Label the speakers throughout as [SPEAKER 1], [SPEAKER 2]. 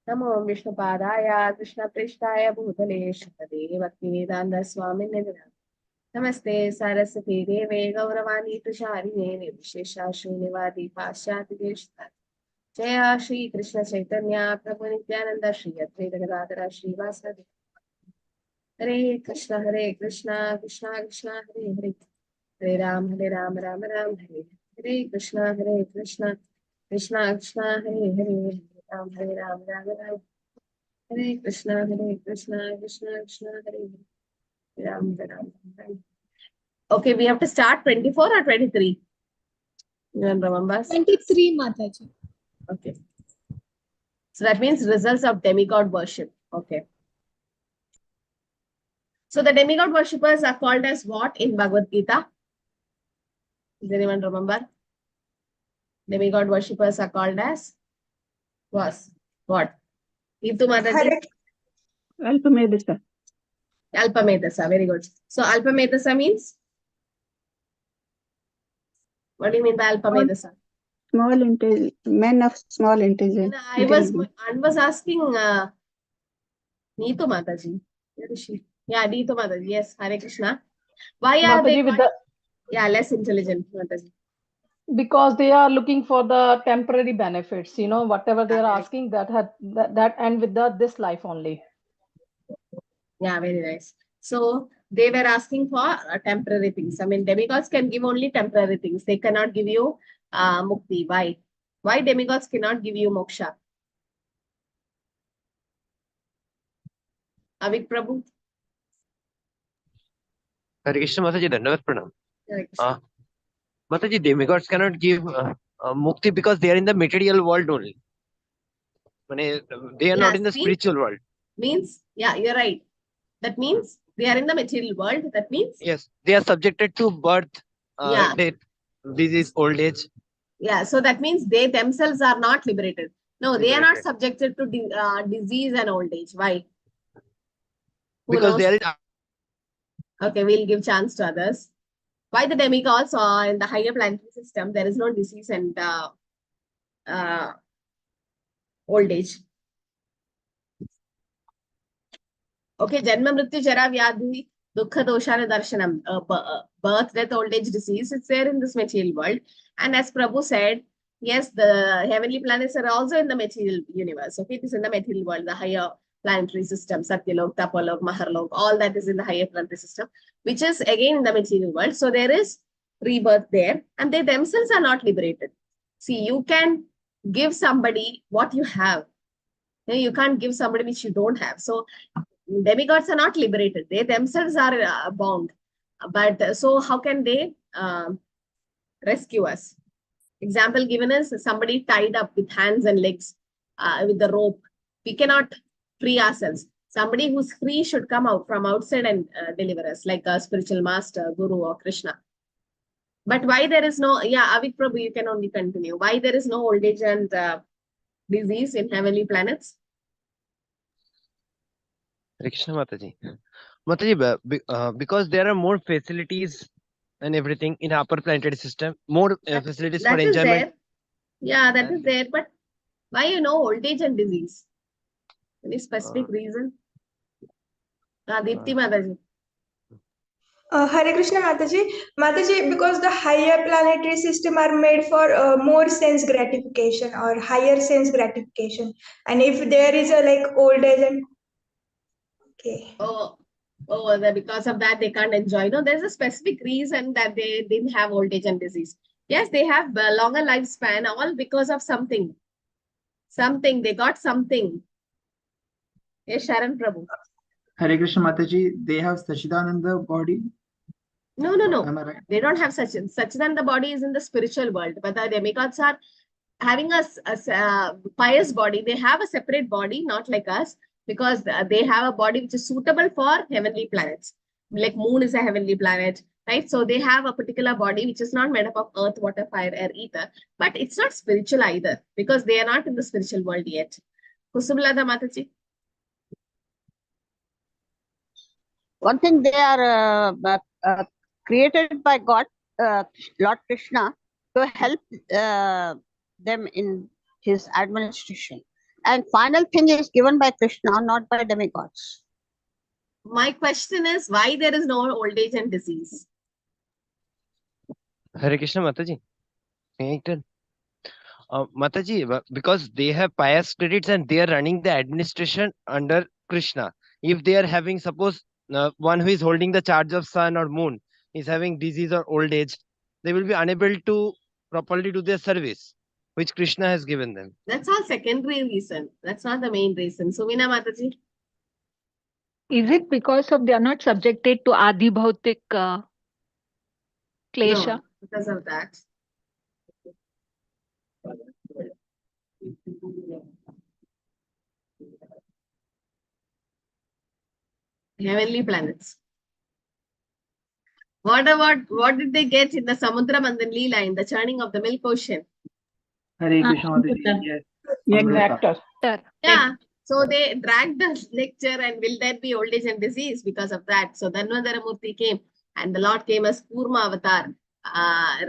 [SPEAKER 1] Namo Vishnupadaya Krishna Prishtaya Bhutale Shri Bhaktivedanta Swami Nidhana. Namaste Saraswati Deve Gauravani Tusharine Vishesha Shrivadi Pasyati Deshta. Jaya Shri Krishna Chaitanya Prabhu Nityananda Shri Advaita Gadadara Shri Vasadi. Hare Krishna Krishna Krishna Hare Hare. Hare Ram Ram Ram Hare Hare Krishna Krishna Krishna Hare Hare. Hare Ram Ram. Hare Krishna Krishna Krishna Hare Hare Ram Ram. Okay, we have to start 24 or 23. You remember?
[SPEAKER 2] 23, Mataji.
[SPEAKER 1] Okay. So that means results of demigod worship. Okay. So the demigod worshippers are called as what in Bhagavad Gita? Does anyone remember? Demigod worshippers are called as what? Neetu Mataji?
[SPEAKER 3] Alpamedasa.
[SPEAKER 1] Alpamedasa. Very good. So Alpamedasa means? What do you mean by Alpamedasa?
[SPEAKER 3] Small intelligence, men of small intelligence.
[SPEAKER 1] I was asking Neetu Mataji. Where is she? Yeah, Neetu Mataji. Yes, Hare Krishna. Why are they less intelligent, Mataji?
[SPEAKER 4] Because they are looking for the temporary benefits, you know, whatever they are asking that and with this life only.
[SPEAKER 1] Yeah, very nice. So they were asking for temporary things. I mean, demigods can give only temporary things. They cannot give you mukti. Why? Why demigods cannot give you moksha? Avik Prabhu?
[SPEAKER 5] Hare Krishna Mataji, Dandavat Pranam. Mataji, demigods cannot give mukti because they are in the material world only. They are not in the spiritual world.
[SPEAKER 1] Means, yeah, you're right. That means they are in the material world. That means?
[SPEAKER 5] Yes, they are subjected to birth, death, disease, old age.
[SPEAKER 1] Yeah, so that means they themselves are not liberated. No, they are not subjected to disease and old age. Why?
[SPEAKER 5] Because they are.
[SPEAKER 1] Okay, we'll give chance to others. Why the demigods or in the higher planetary system, there is no disease and old age. Okay, Janma Mrityu Jara Vyadhi Dukkha Doshana Darshanam. Birth, death, old age, disease, it's there in this material world. And as Prabhu said, yes, the heavenly planets are also in the material universe. Okay, it is in the material world, the higher planetary system, Satyalok, Tapalok, Maharlok, all that is in the higher planetary system, which is again in the material world. So there is rebirth there, and they themselves are not liberated. See, you can give somebody what you have. You can't give somebody which you don't have. So demigods are not liberated. They themselves are bound. But so how can they rescue us? Example given is somebody tied up with hands and legs with the rope. We cannot free ourselves. Somebody who's free should come out from outside and deliver us, like a spiritual master, guru, or Krishna. But why there is no, Avik Prabhu, you can only continue. Why there is no old age and disease in heavenly planets?
[SPEAKER 5] Krishna Mataji. Mataji, because there are more facilities and everything in upper planetary system, more facilities for enjoyment.
[SPEAKER 1] Yeah, that is there. But why old age and disease? Any specific reason? Deepti Mataji.
[SPEAKER 2] Hare Krishna Mataji. Mataji, because the higher planetary system are made for more sense gratification or higher sense gratification. And if there is a old age and
[SPEAKER 1] because of that they can't enjoy. No, there's a specific reason that they didn't have old age and disease. Yes, they have a longer lifespan, all because of something. They got something. Yes, Sharan Prabhu.
[SPEAKER 6] Hare Krishna Mataji, they have Sachidananda body.
[SPEAKER 1] No. Am I right? They don't have Sachidananda body is in the spiritual world, but the demigods are having a pious body. They have a separate body, not like us, because they have a body which is suitable for heavenly planets. Like moon is a heavenly planet, right? So they have a particular body which is not made up of earth, water, fire, air, ether, but it's not spiritual either because they are not in the spiritual world yet. Kusumlata Mataji.
[SPEAKER 7] One thing, they are created by God, Lord Krishna, to help them in his administration. and final thing is given by Krishna, not by demigods.
[SPEAKER 1] My question is why there is no old age and disease?
[SPEAKER 5] Hare Krishna Mataji. Connected. Mataji, because they have pious spirits and they are running the administration under Krishna. If they are having, suppose, one who is holding the charge of sun or moon is having disease or old age, they will be unable to properly do their service, which Krishna has given them.
[SPEAKER 1] That's all secondary reason. That's not the main reason. So, Veena Mataji.
[SPEAKER 8] Is it because of they are not subjected to Adi Bhautik Klesha?
[SPEAKER 1] No, because of that. Heavenly planets. What did they get in the Samudra Mandan Leela, in the churning of the milk ocean?
[SPEAKER 6] Hare Krishna Mataji. Yes.
[SPEAKER 4] Nectar.
[SPEAKER 1] Yeah. So they dragged the lecture, and will there be old age and disease because of that? So Dhanvantara Murti came, and the Lord came as Kurma Avatar,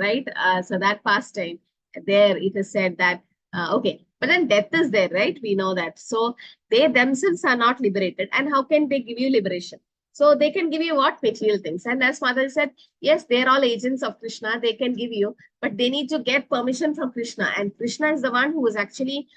[SPEAKER 1] right? So that pastime, there it is said that, okay, but then death is there, right? We know that. So they themselves are not liberated. And how can they give you liberation? So they can give you what? Material things. And as Mother said, yes, they're all agents of Krishna. They can give you, but they need to get permission from Krishna. And Krishna is the one who is actually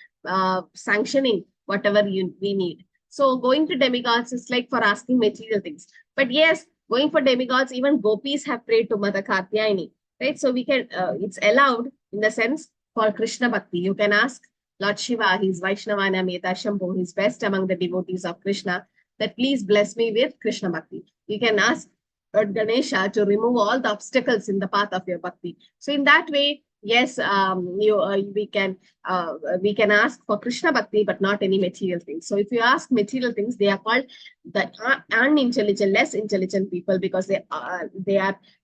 [SPEAKER 1] sanctioning whatever we need. So going to demigods is like for asking material things. But yes, going for demigods, even gopis have prayed to Mother Katyayani, right? So we can, it's allowed in the sense for Krishna Bhakti. You can ask Lord Shiva, he's Vaishnavana Meta Shambhu, he's best among the devotees of Krishna, that please bless me with Krishna Bhakti. You can ask Lord Ganesha to remove all the obstacles in the path of your Bhakti. So in that way, yes, we can ask for Krishna Bhakti, but not any material things. So if you ask material things, they are called the unintelligent, less intelligent people, because they are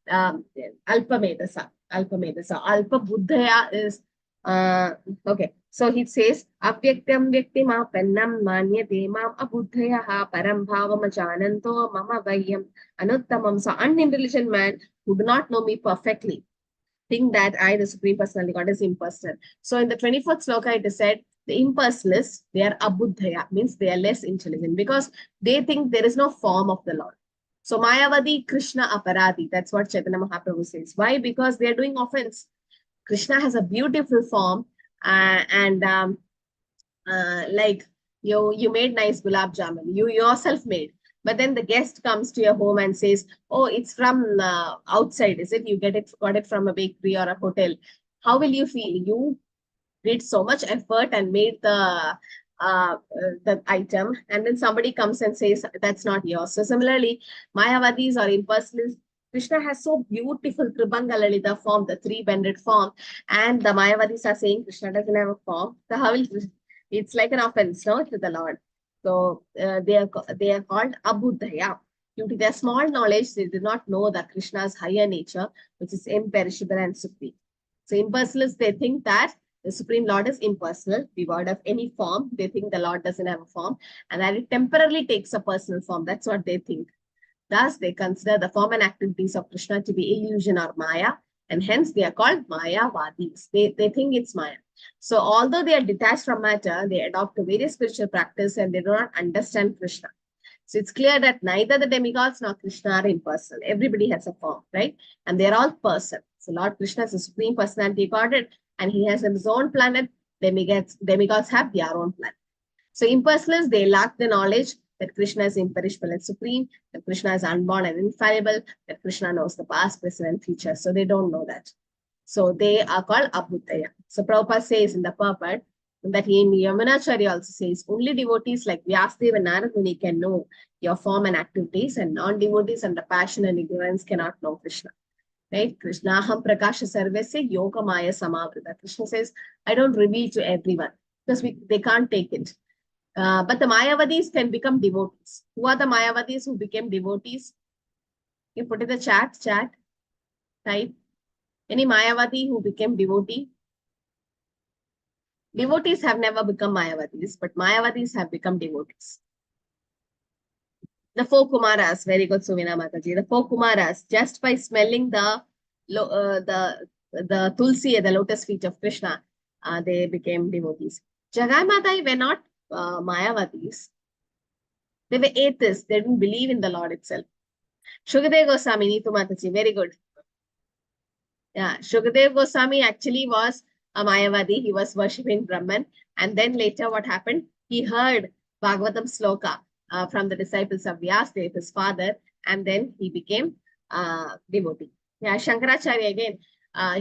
[SPEAKER 1] Alpa Medasa. Alpa Buddhaya is okay. So he says, Avyaktam Vyaktima Pannam Manyate Mam Abuddhayaha Param Bhavam Ajananto Mama Vayam Anuttamam. So unintelligent man who do not know me perfectly think that I, the Supreme Personality God, is impersonal. So in the 24th sloka, it is said, the impersonalists, they are abuddhaya, means they are less intelligent, because they think there is no form of the Lord. So Mayavadi Krishna Aparadi, that's what Chaitanya Mahaprabhu says. Why? Because they are doing offense. Krishna has a beautiful form, like you made nice gulab jamun, you yourself made, but then the guest comes to your home and says, oh, it's from outside, is it? You got it from a bakery or a hotel. How will you feel? You did so much effort and made the item, and then somebody comes and says that's not yours. So similarly, Mayavadis or impersonalists, Krishna has so beautiful Tribangalalita form, the three-bended form, and the Mayavadis are saying Krishna doesn't have a form. So how will it's like an offense, no, to the Lord. So they are called Abuddhaya. Due to their small knowledge, they do not know that Krishna's higher nature, which is imperishable and supreme. So impersonalists, they think that the Supreme Lord is impersonal, devoid of any form. They think the Lord doesn't have a form, and that it temporarily takes a personal form. That's what they think. Thus, they consider the form and activities of Krishna to be illusion or Maya, and hence they are called Mayavadis. They think it's Maya. So, although they are detached from matter, they adopt a very spiritual practice and they do not understand Krishna. So, it's clear that neither the demigods nor Krishna are impersonal. Everybody has a form, right? And they're all person. So, Lord Krishna is the Supreme Personality Godhead, and he has his own planet. Demigods have their own planet. So, impersonalists, they lack the knowledge that Krishna is imperishable and supreme, that Krishna is unborn and infallible, that Krishna knows the past, present, and future. So they don't know that. So they are called Abuddhaya. So Prabhupada says in the purport that in Yamunacharya also says, only devotees like Vyasadeva and Narad Muni can know your form and activities, and non-devotees under passion and ignorance cannot know Krishna. Right? Krishna Aham Prakasha Sarvasya Yoga Maya Samavrita. Krishna says, I don't reveal to everyone, because they can't take it. But the Mayavadis can become devotees. Who are the Mayavadis who became devotees? You put in the chat, type. Any Mayavadi who became devotee? Devotees have never become Mayavadis, but Mayavadis have become devotees. The four Kumaras, very good, Suvina Mataji. The four Kumaras, just by smelling the tulsi, the lotus feet of Krishna, they became devotees. Jagai Matai were not Mayavadis. They were atheists. They didn't believe in the Lord itself. Shukadev Goswami, Neetu Mataji, very good. Yeah, Shukadev Goswami actually was a Mayavadi. He was worshipping Brahman. And then later what happened? He heard Bhagavatam sloka from the disciples of Vyasadeva, his father, and then he became devotee. Yeah, Shankaracharya again,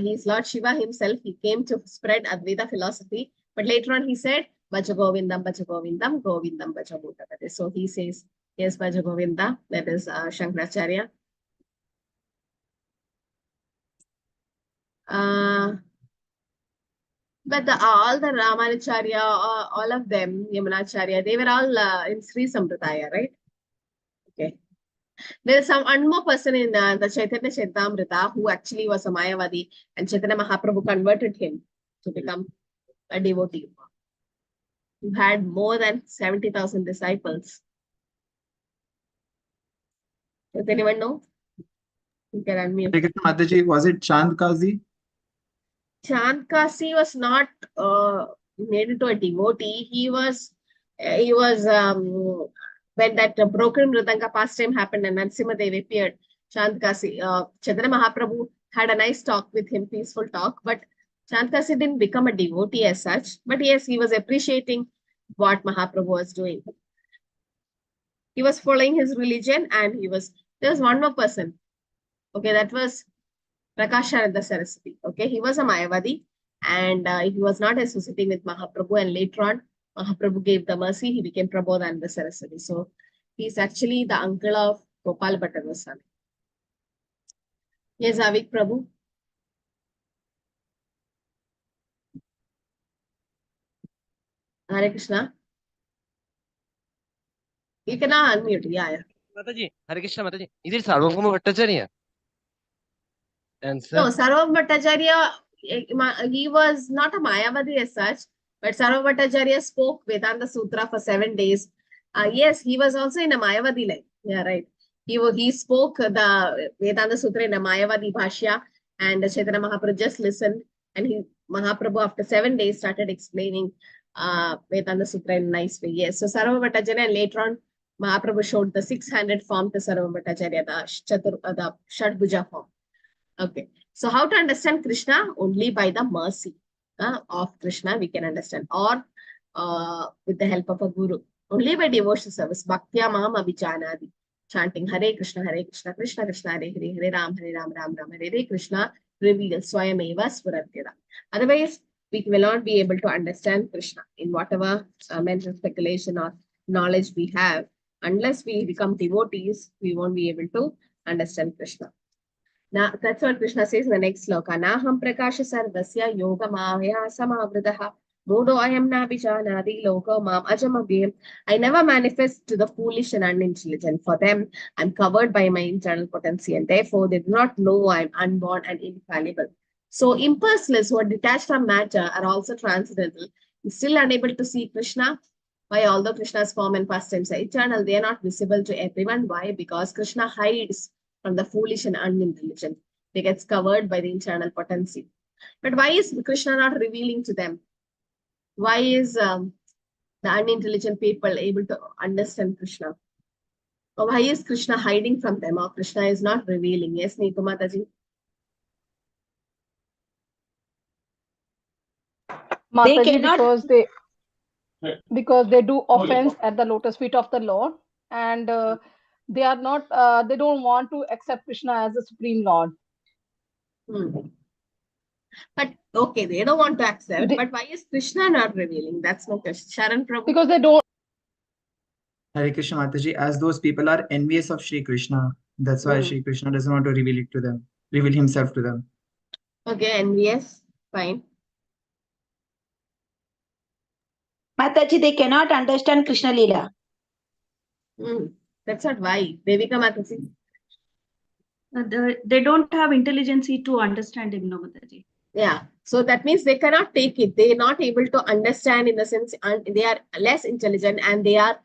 [SPEAKER 1] he's Lord Shiva himself. He came to spread Advaita philosophy. But later on he said, Bhaja Govindam, Govindam Bhaja Bhutapate. So he says, yes, Bhaja Govinda, that is Shankaracharya. But all the Ramanacharya, all of them, Yamunacharya, they were all in Sri Sampradaya, right? Okay. There is one more person in the Chaitanya Charitamrita who actually was a Mayavadi, and Chaitanya Mahaprabhu converted him to become a devotee. He had more than 70,000 disciples. Does anyone know? You can unmute.
[SPEAKER 6] Hare Krishna Mataji, was it Chand Kazi?
[SPEAKER 1] Chand Kasi was not made into a devotee. He was when that broken Mridanga pastime happened and Narasimhadev appeared, Chand Kasi, Chaitanya Mahaprabhu had a nice talk with him, peaceful talk, but Chand Kasi didn't become a devotee as such. But yes, he was appreciating what Mahaprabhu was doing. He was following his religion, and there was one more person. Okay, that was Prakashananda Saraswati. Okay, he was a Mayavadi, and he was not associating with Mahaprabhu, and later on Mahaprabhu gave the mercy, he became Prabodhananda Saraswati. So he's actually the uncle of Gopal Bhatta Goswami. Yes, Avik Prabhu. Hare Krishna. You cannot unmute. Yeah.
[SPEAKER 5] Mataji, Hare Krishna Mataji. Is it Sarvabhauma Bhattacharya? Answer.
[SPEAKER 1] No, Sarvabhauma Bhattacharya, he was not a Mayavadi as such, but Sarvabhauma Bhattacharya spoke Vedanta Sutra for 7 days. Yes, he was also in a Mayavadi line. Yeah, right. He spoke the Vedanta Sutra in a Mayavadi Bhashya, and Chaitanya Mahaprabhu just listened, and Mahaprabhu after 7 days started explaining Vedanta Sutra in a nice way. Yes, so Sarvabhauma Bhattacharya, and later on Mahaprabhu showed the 600 form to Sarvabhauma Bhattacharya, the Shadbhuja form. Okay, so how to understand Krishna? Only by the mercy of Krishna we can understand, or with the help of a guru. Only by devotional service. Bhaktya Mam Abhijanadi. Chanting Hare Krishna, Krishna Krishna, Hare Hare, Hare Ram, Ram Ram, Hare Krishna reveals Swayameva Sfuratira. Otherwise, we will not be able to understand Krishna in whatever mental speculation or knowledge we have. Unless we become devotees, we won't be able to understand Krishna. Now, that's what Krishna says in the next sloka. Naham prakasha sarvasya yoga maya samavritaha modo ayam nabhijanadi loka mam ajamabhyam. I never manifest to the foolish and unintelligent. For them, I'm covered by my internal potency, and therefore they do not know I'm unborn and infallible. So impersonalists who are detached from matter are also transcendental, still unable to see Krishna. Why? Although Krishna's form and pastimes are eternal, they are not visible to everyone. Why? Because Krishna hides from the foolish and unintelligent. They get covered by the internal potency. But why is Krishna not revealing to them? Why is the unintelligent people able to understand Krishna? Or why is Krishna hiding from them? Or Krishna is not revealing? Yes, Neetu Mataji.
[SPEAKER 4] Mataji, because they do offense at the lotus feet of the Lord, and they are not, they don't want to accept Krishna as the Supreme Lord.
[SPEAKER 1] But okay, they don't want to accept, but why is Krishna not revealing? That's my question. Sharan Prabhu.
[SPEAKER 4] Because they don't.
[SPEAKER 6] Hare Krishna Mataji, as those people are envious of Shri Krishna, that's why Shri Krishna doesn't want to reveal it to them, reveal himself to them.
[SPEAKER 1] Okay, envious, fine.
[SPEAKER 9] Mataji, they cannot understand Krishna Leela.
[SPEAKER 1] That's not why. Devika Mataji.
[SPEAKER 10] They don't have intelligence to understand him, no, Mataji.
[SPEAKER 1] Yeah, so that means they cannot take it. They are not able to understand, in the sense, they are less intelligent and they are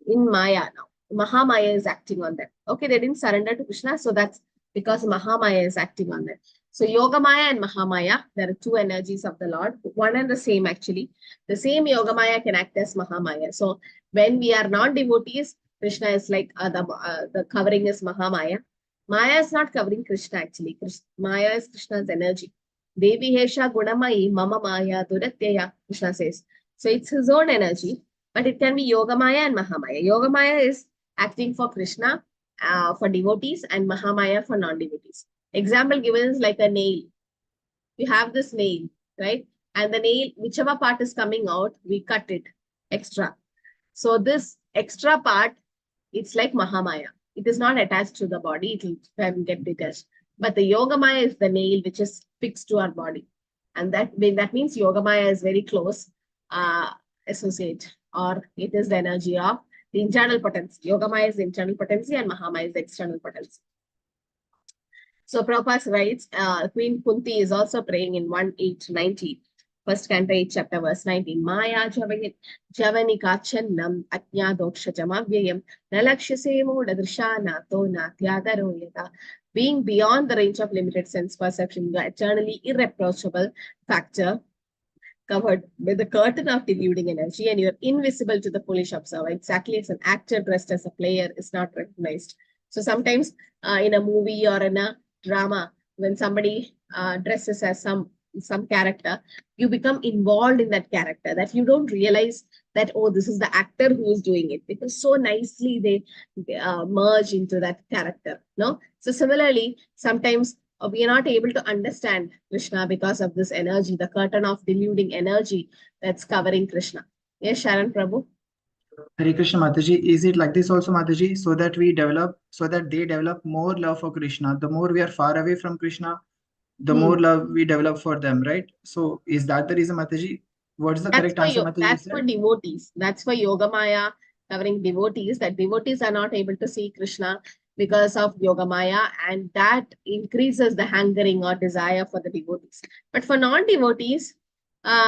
[SPEAKER 1] in Maya now. Mahamaya is acting on them. Okay, they didn't surrender to Krishna, so that's because Mahamaya is acting on them. So Yogamaya and Mahamaya, there are two energies of the Lord, one and the same actually. The same Yogamaya can act as Mahamaya. So when we are non-devotees, Krishna is like the covering is Mahamaya. Maya is not covering Krishna actually. Maya is Krishna's energy. Devi Hesha Gunamayi Mama Maya Duratya, Krishna says. So it's his own energy, but it can be Yogamaya and Mahamaya. Yogamaya is acting for Krishna, for devotees, and Mahamaya for non-devotees. Example given is like a nail. You have this nail, right? And the nail, whichever part is coming out, we cut it extra. So this extra part, it's like Mahamaya. It is not attached to the body. It will get detached. But the Yogamaya is the nail which is fixed to our body. And that means Yogamaya is very close associate, or it is the energy of the internal potency. Yogamaya is the internal potency and Mahamaya is the external potency. So Prabhupada writes, Queen Kunti is also praying in 1:8-90, first canto 8, chapter verse 19. Maya javani kachannam atnya doksha jamavyayam nalakshase moda drishana to natyadaro yata. Being beyond the range of limited sense perception, the eternally irreproachable factor covered with the curtain of deluding energy, and you're invisible to the foolish observer. Exactly as an actor dressed as a player is not recognized. So sometimes in a movie or in a drama, when somebody dresses as some character, you become involved in that character, that you don't realize that, oh, this is the actor who is doing it, because so nicely they merge into that character. No? So similarly, sometimes we are not able to understand Krishna because of this energy, the curtain of deluding energy that's covering Krishna. Yes, Sharon Prabhu?
[SPEAKER 6] Hare Krishna Mataji, is it like this also, Mataji, so that they develop more love for Krishna? The more we are far away from Krishna, the more love we develop for them, right? So is that the reason, Mataji? What is the correct answer, Mataji?
[SPEAKER 1] That's for devotees. That's for Yogamaya covering devotees, that devotees are not able to see Krishna because of Yogamaya, and that increases the hankering or desire for the devotees. But for non-devotees,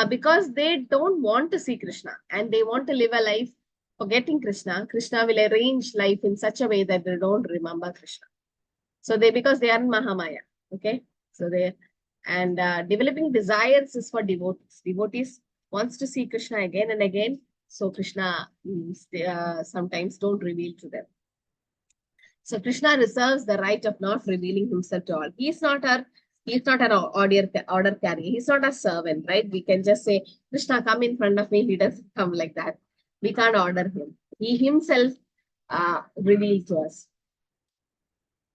[SPEAKER 1] because they don't want to see Krishna and they want to live a life forgetting Krishna, Krishna will arrange life in such a way that they don't remember Krishna. So because they are in Mahamaya, okay? So developing desires is for devotees. Devotees wants to see Krishna again and again. So Krishna sometimes don't reveal to them. So Krishna reserves the right of not revealing himself to all. He's not an order carrier. He's not a servant, right? We can just say, Krishna, come in front of me. He doesn't come like that. We can't order him. He himself reveals to us.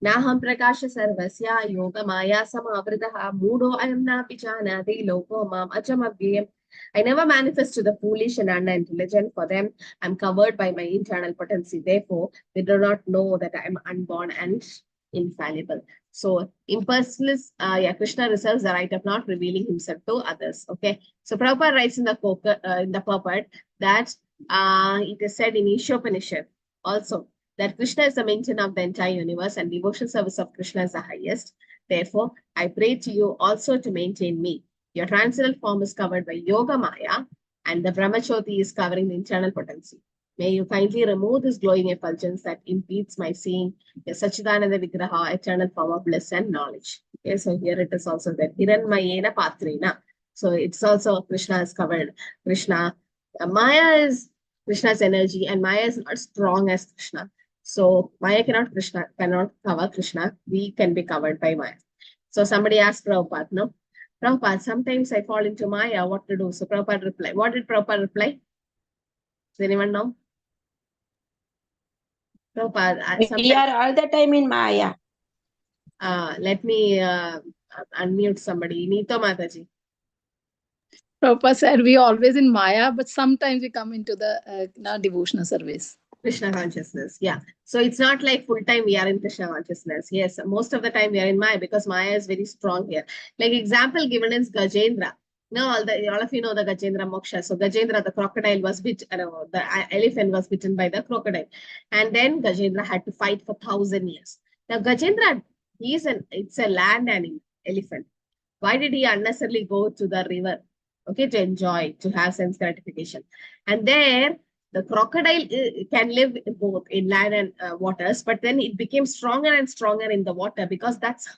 [SPEAKER 1] Naham prakasha sarvasya yoga maya samavritaha mudo ayam na pijanati loko mam achamabhyam. I never manifest to the foolish and unintelligent. For them, I'm covered by my internal potency. Therefore, they do not know that I'm unborn and infallible. So, impersonalist, Krishna reserves the right of not revealing himself to others. Okay. So, Prabhupada writes in the purport that it is said in Ishopanishad also that Krishna is the maintainer of the entire universe and devotional service of Krishna is the highest. Therefore, I pray to you also to maintain me. Your transcendental form is covered by Yoga Maya, and the Brahmachoti is covering the internal potency. May you kindly remove this glowing effulgence that impedes my seeing your Sachidananda Vigraha, eternal form of bliss and knowledge. Okay, so here it is also that Hiranmayena Patrina. So it's also Krishna is covered. Maya is Krishna's energy, and Maya is not strong as Krishna. So Maya cannot cover Krishna. We can be covered by Maya. So somebody asked Prabhupada, no? Prabhupada, sometimes I fall into Maya, what to do? So Prabhupada replied. What did Prabhupada reply? Does anyone know? Prabhupada,
[SPEAKER 9] we are all the time in Maya.
[SPEAKER 1] Let me unmute somebody. Neeto Mataji.
[SPEAKER 4] Prabhupada said we are always in Maya, but sometimes we come into the devotional service.
[SPEAKER 1] Krishna consciousness, yeah. So it's not like full time we are in Krishna consciousness. Yes, most of the time we are in Maya because Maya is very strong here. Like example given is Gajendra. No, all of you know the Gajendra Moksha. So Gajendra, the crocodile was the elephant was bitten by the crocodile, and then Gajendra had to fight for 1,000 years. Now Gajendra, it's a land animal, elephant. Why did he unnecessarily go to the river? Okay, to enjoy, to have sense gratification, and there. The crocodile can live both in land and waters, but then it became stronger and stronger in the water because that's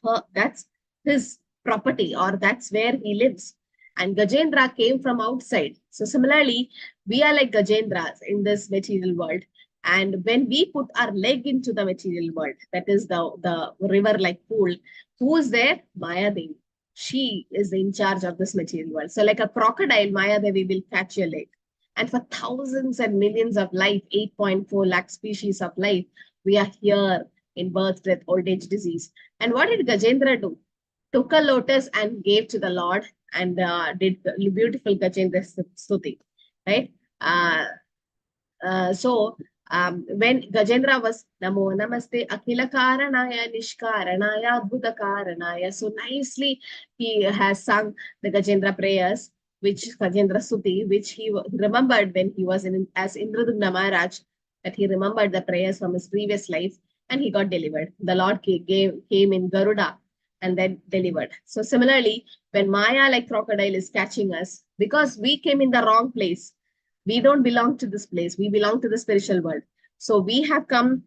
[SPEAKER 1] his property, or that's where he lives. And Gajendra came from outside. So similarly, we are like Gajendras in this material world. And when we put our leg into the material world, that is the river-like pool, who's there? Maya Devi. She is in charge of this material world. So like a crocodile, Maya Devi will catch your leg. And for thousands and millions of life, 8.4 lakh species of life, we are here in birth, death, old age, disease. And what did Gajendra do? Took a lotus and gave to the Lord and did beautiful Gajendra Stuti, right? When Gajendra was Namo Namaste Akhila Karanaya Nishkaranaya Adbhuta Karanaya, so nicely he has sung the Gajendra prayers, which Gajendra Stuti, which he remembered when he was as Indradumna Maharaj, that he remembered the prayers from his previous life, and he got delivered. The Lord came in Garuda and then delivered. So similarly, when Maya like crocodile is catching us, because we came in the wrong place, we don't belong to this place, we belong to the spiritual world. So we have come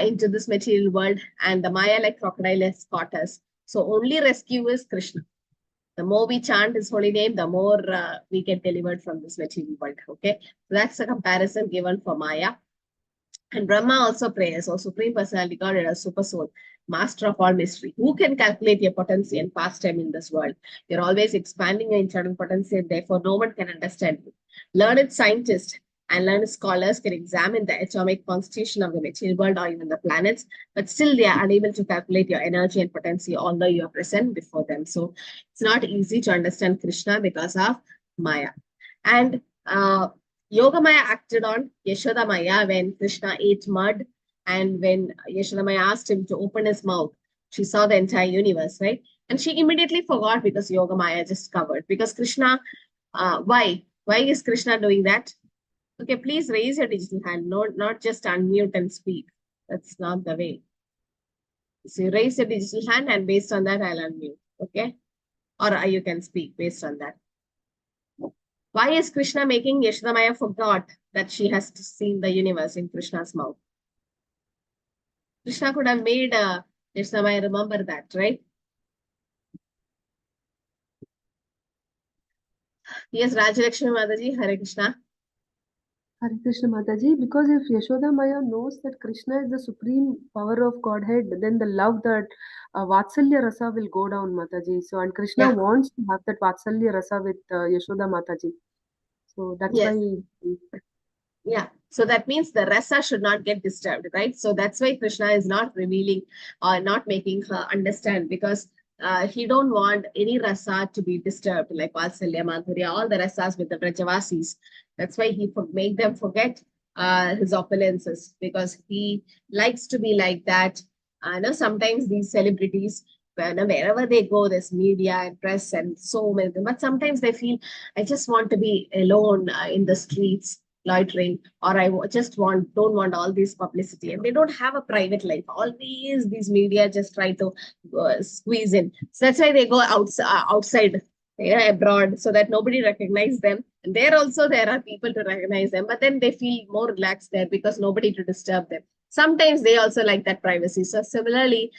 [SPEAKER 1] into this material world, and the Maya like crocodile has caught us. So only rescue is Krishna. The more we chant his holy name, the more we get delivered from this material world. Okay, so that's a comparison given for Maya. And Brahma also prays, or Supreme Personality God as Super Soul, Master of all mystery. Who can calculate your potency and pastime in this world? You're always expanding your internal potency, and therefore no one can understand you. Learned scientists and learned scholars can examine the atomic constitution of the material world or even the planets, but still they are unable to calculate your energy and potency, although you are present before them. So it's not easy to understand Krishna because of Maya. And Yogamaya acted on Yashodamaya when Krishna ate mud, and when Yashodamaya asked him to open his mouth, she saw the entire universe, right? And she immediately forgot because Yogamaya just covered. Because Krishna, why? Why is Krishna doing that? Okay, please raise your digital hand, not just unmute and speak. That's not the way. So you raise your digital hand, and based on that, I'll unmute, okay? Or you can speak based on that. Why is Krishna making Yashodamaya forgot that she has seen the universe in Krishna's mouth? Krishna could have made Yashodamaya remember that, right? Yes, Rajalakshmi Mataji, Hare Krishna.
[SPEAKER 11] Hare Krishna Mataji, because if Yashoda Maya knows that Krishna is the supreme power of Godhead, then the love that Vatsalya Rasa will go down, Mataji. So, and Krishna wants to have that Vatsalya Rasa with Yashoda Mataji. So that's why.
[SPEAKER 1] Yeah. So that means the rasa should not get disturbed, right? So that's why Krishna is not revealing or not making her understand, because he don't want any rasa to be disturbed, like Vatsalya, Madhurya, all the rasas with the Brajavasis. That's why he make them forget his opulences, because he likes to be like that. I know sometimes these celebrities, wherever they go, there's media and press and so many, but sometimes they feel, I just want to be alone in the streets, loitering, or I just don't want all this publicity, and they don't have a private life. Always these media just try to squeeze in. So that's why they go outside, abroad, so that nobody recognizes them. And there also there are people to recognize them, but then they feel more relaxed there because nobody to disturb them. Sometimes they also like that privacy. So similarly,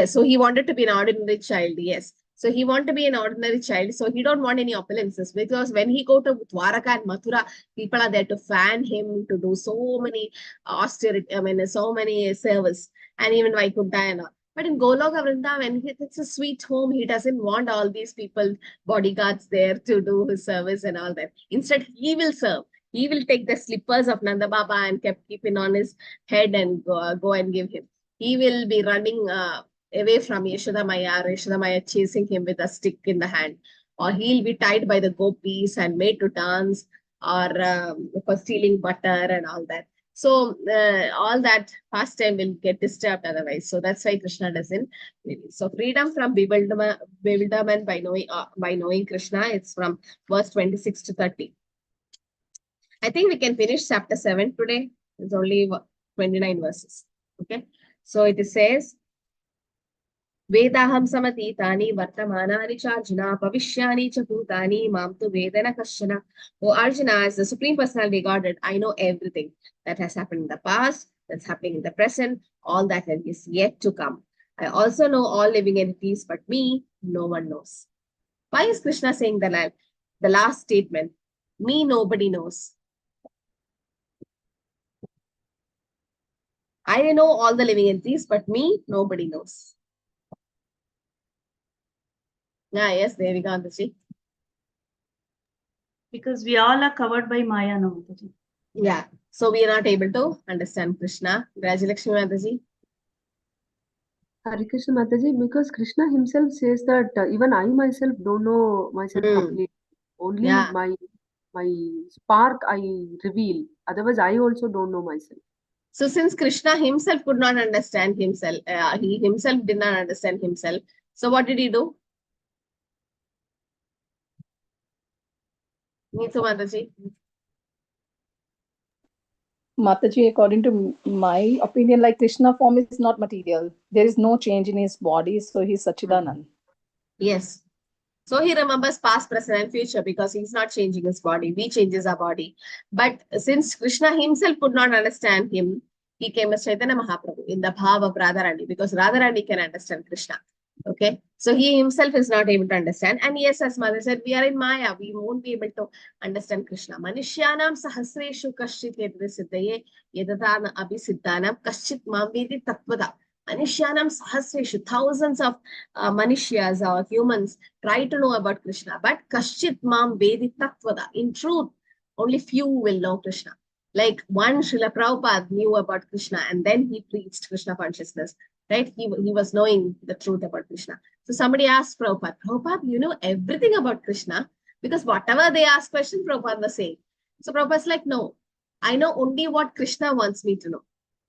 [SPEAKER 1] so he wanted to be an ordinary child. Yes. So he wanted to be an ordinary child. So he don't want any opulences, because when he go to Dwaraka and Mathura, people are there to fan him, to do so many austerity, so many service, and even Vaikuntha and all. But in Goloka Vrindavan, it's a sweet home. He doesn't want all these people, bodyguards there to do his service and all that. Instead, he will serve. He will take the slippers of Nanda Baba and keep it on his head and go and give him. He will be running away from Yashodamaya, or Yashodamaya chasing him with a stick in the hand. Or he'll be tied by the gopis and made to dance, or for stealing butter and all that. So all that pastime will get disturbed otherwise. So that's why Krishna doesn't. So freedom from bewilderment by knowing Krishna, it's from verse 26 to 30. I think we can finish chapter 7 today. It's only 29 verses. Okay. So it says, Vedaham samatitani vartamanani charjuna pavishyani cha bhutani mam tu vedana kashana. Oh Arjuna, as the Supreme Personality Godhead, I know everything that has happened in the past, that's happening in the present, all that is yet to come. I also know all living entities, but me, no one knows. Why is Krishna saying the last statement? Me, nobody knows. I know all the living entities, but me, nobody knows. Yes, there we go, Mataji.
[SPEAKER 10] Because we all are covered by Maya now, Mataji.
[SPEAKER 1] Yeah. So we are not able to understand Krishna. Rajalakshmi Mataji.
[SPEAKER 11] Hare Krishna Mataji, because Krishna himself says that even I myself don't know myself completely. Only my spark I reveal. Otherwise, I also don't know myself.
[SPEAKER 1] So since Krishna himself could not understand himself, he himself did not understand himself. So what did he do? Neetu Mataji.
[SPEAKER 4] Mataji, according to my opinion, like Krishna form is not material. There is no change in his body, so he's Sachidanand.
[SPEAKER 1] Yes. So he remembers past, present, and future because he's not changing his body. We changes our body. But since Krishna himself could not understand him, he came as Chaitanya Mahaprabhu in the bhava of Radharani because Radharani can understand Krishna. Okay. So he himself is not able to understand. And yes, as Mother said, we are in Maya. We won't be able to understand Krishna. Manishyanam sahasreshu kashchit yadrisiddhaye yadadana abhisiddhanam kashchit mamvedi tattvada. Manishyanam sahasreshu, thousands of manishyas or humans try to know about Krishna, but kashchit mam vedi tattvada. In truth, only few will know Krishna. Like one Srila Prabhupada knew about Krishna and then he preached Krishna consciousness, right? He was knowing the truth about Krishna. So somebody asked Prabhupada, Prabhupada, you know everything about Krishna? Because whatever they asked question, Prabhupada was saying. So Prabhupada's like, no, I know only what Krishna wants me to know.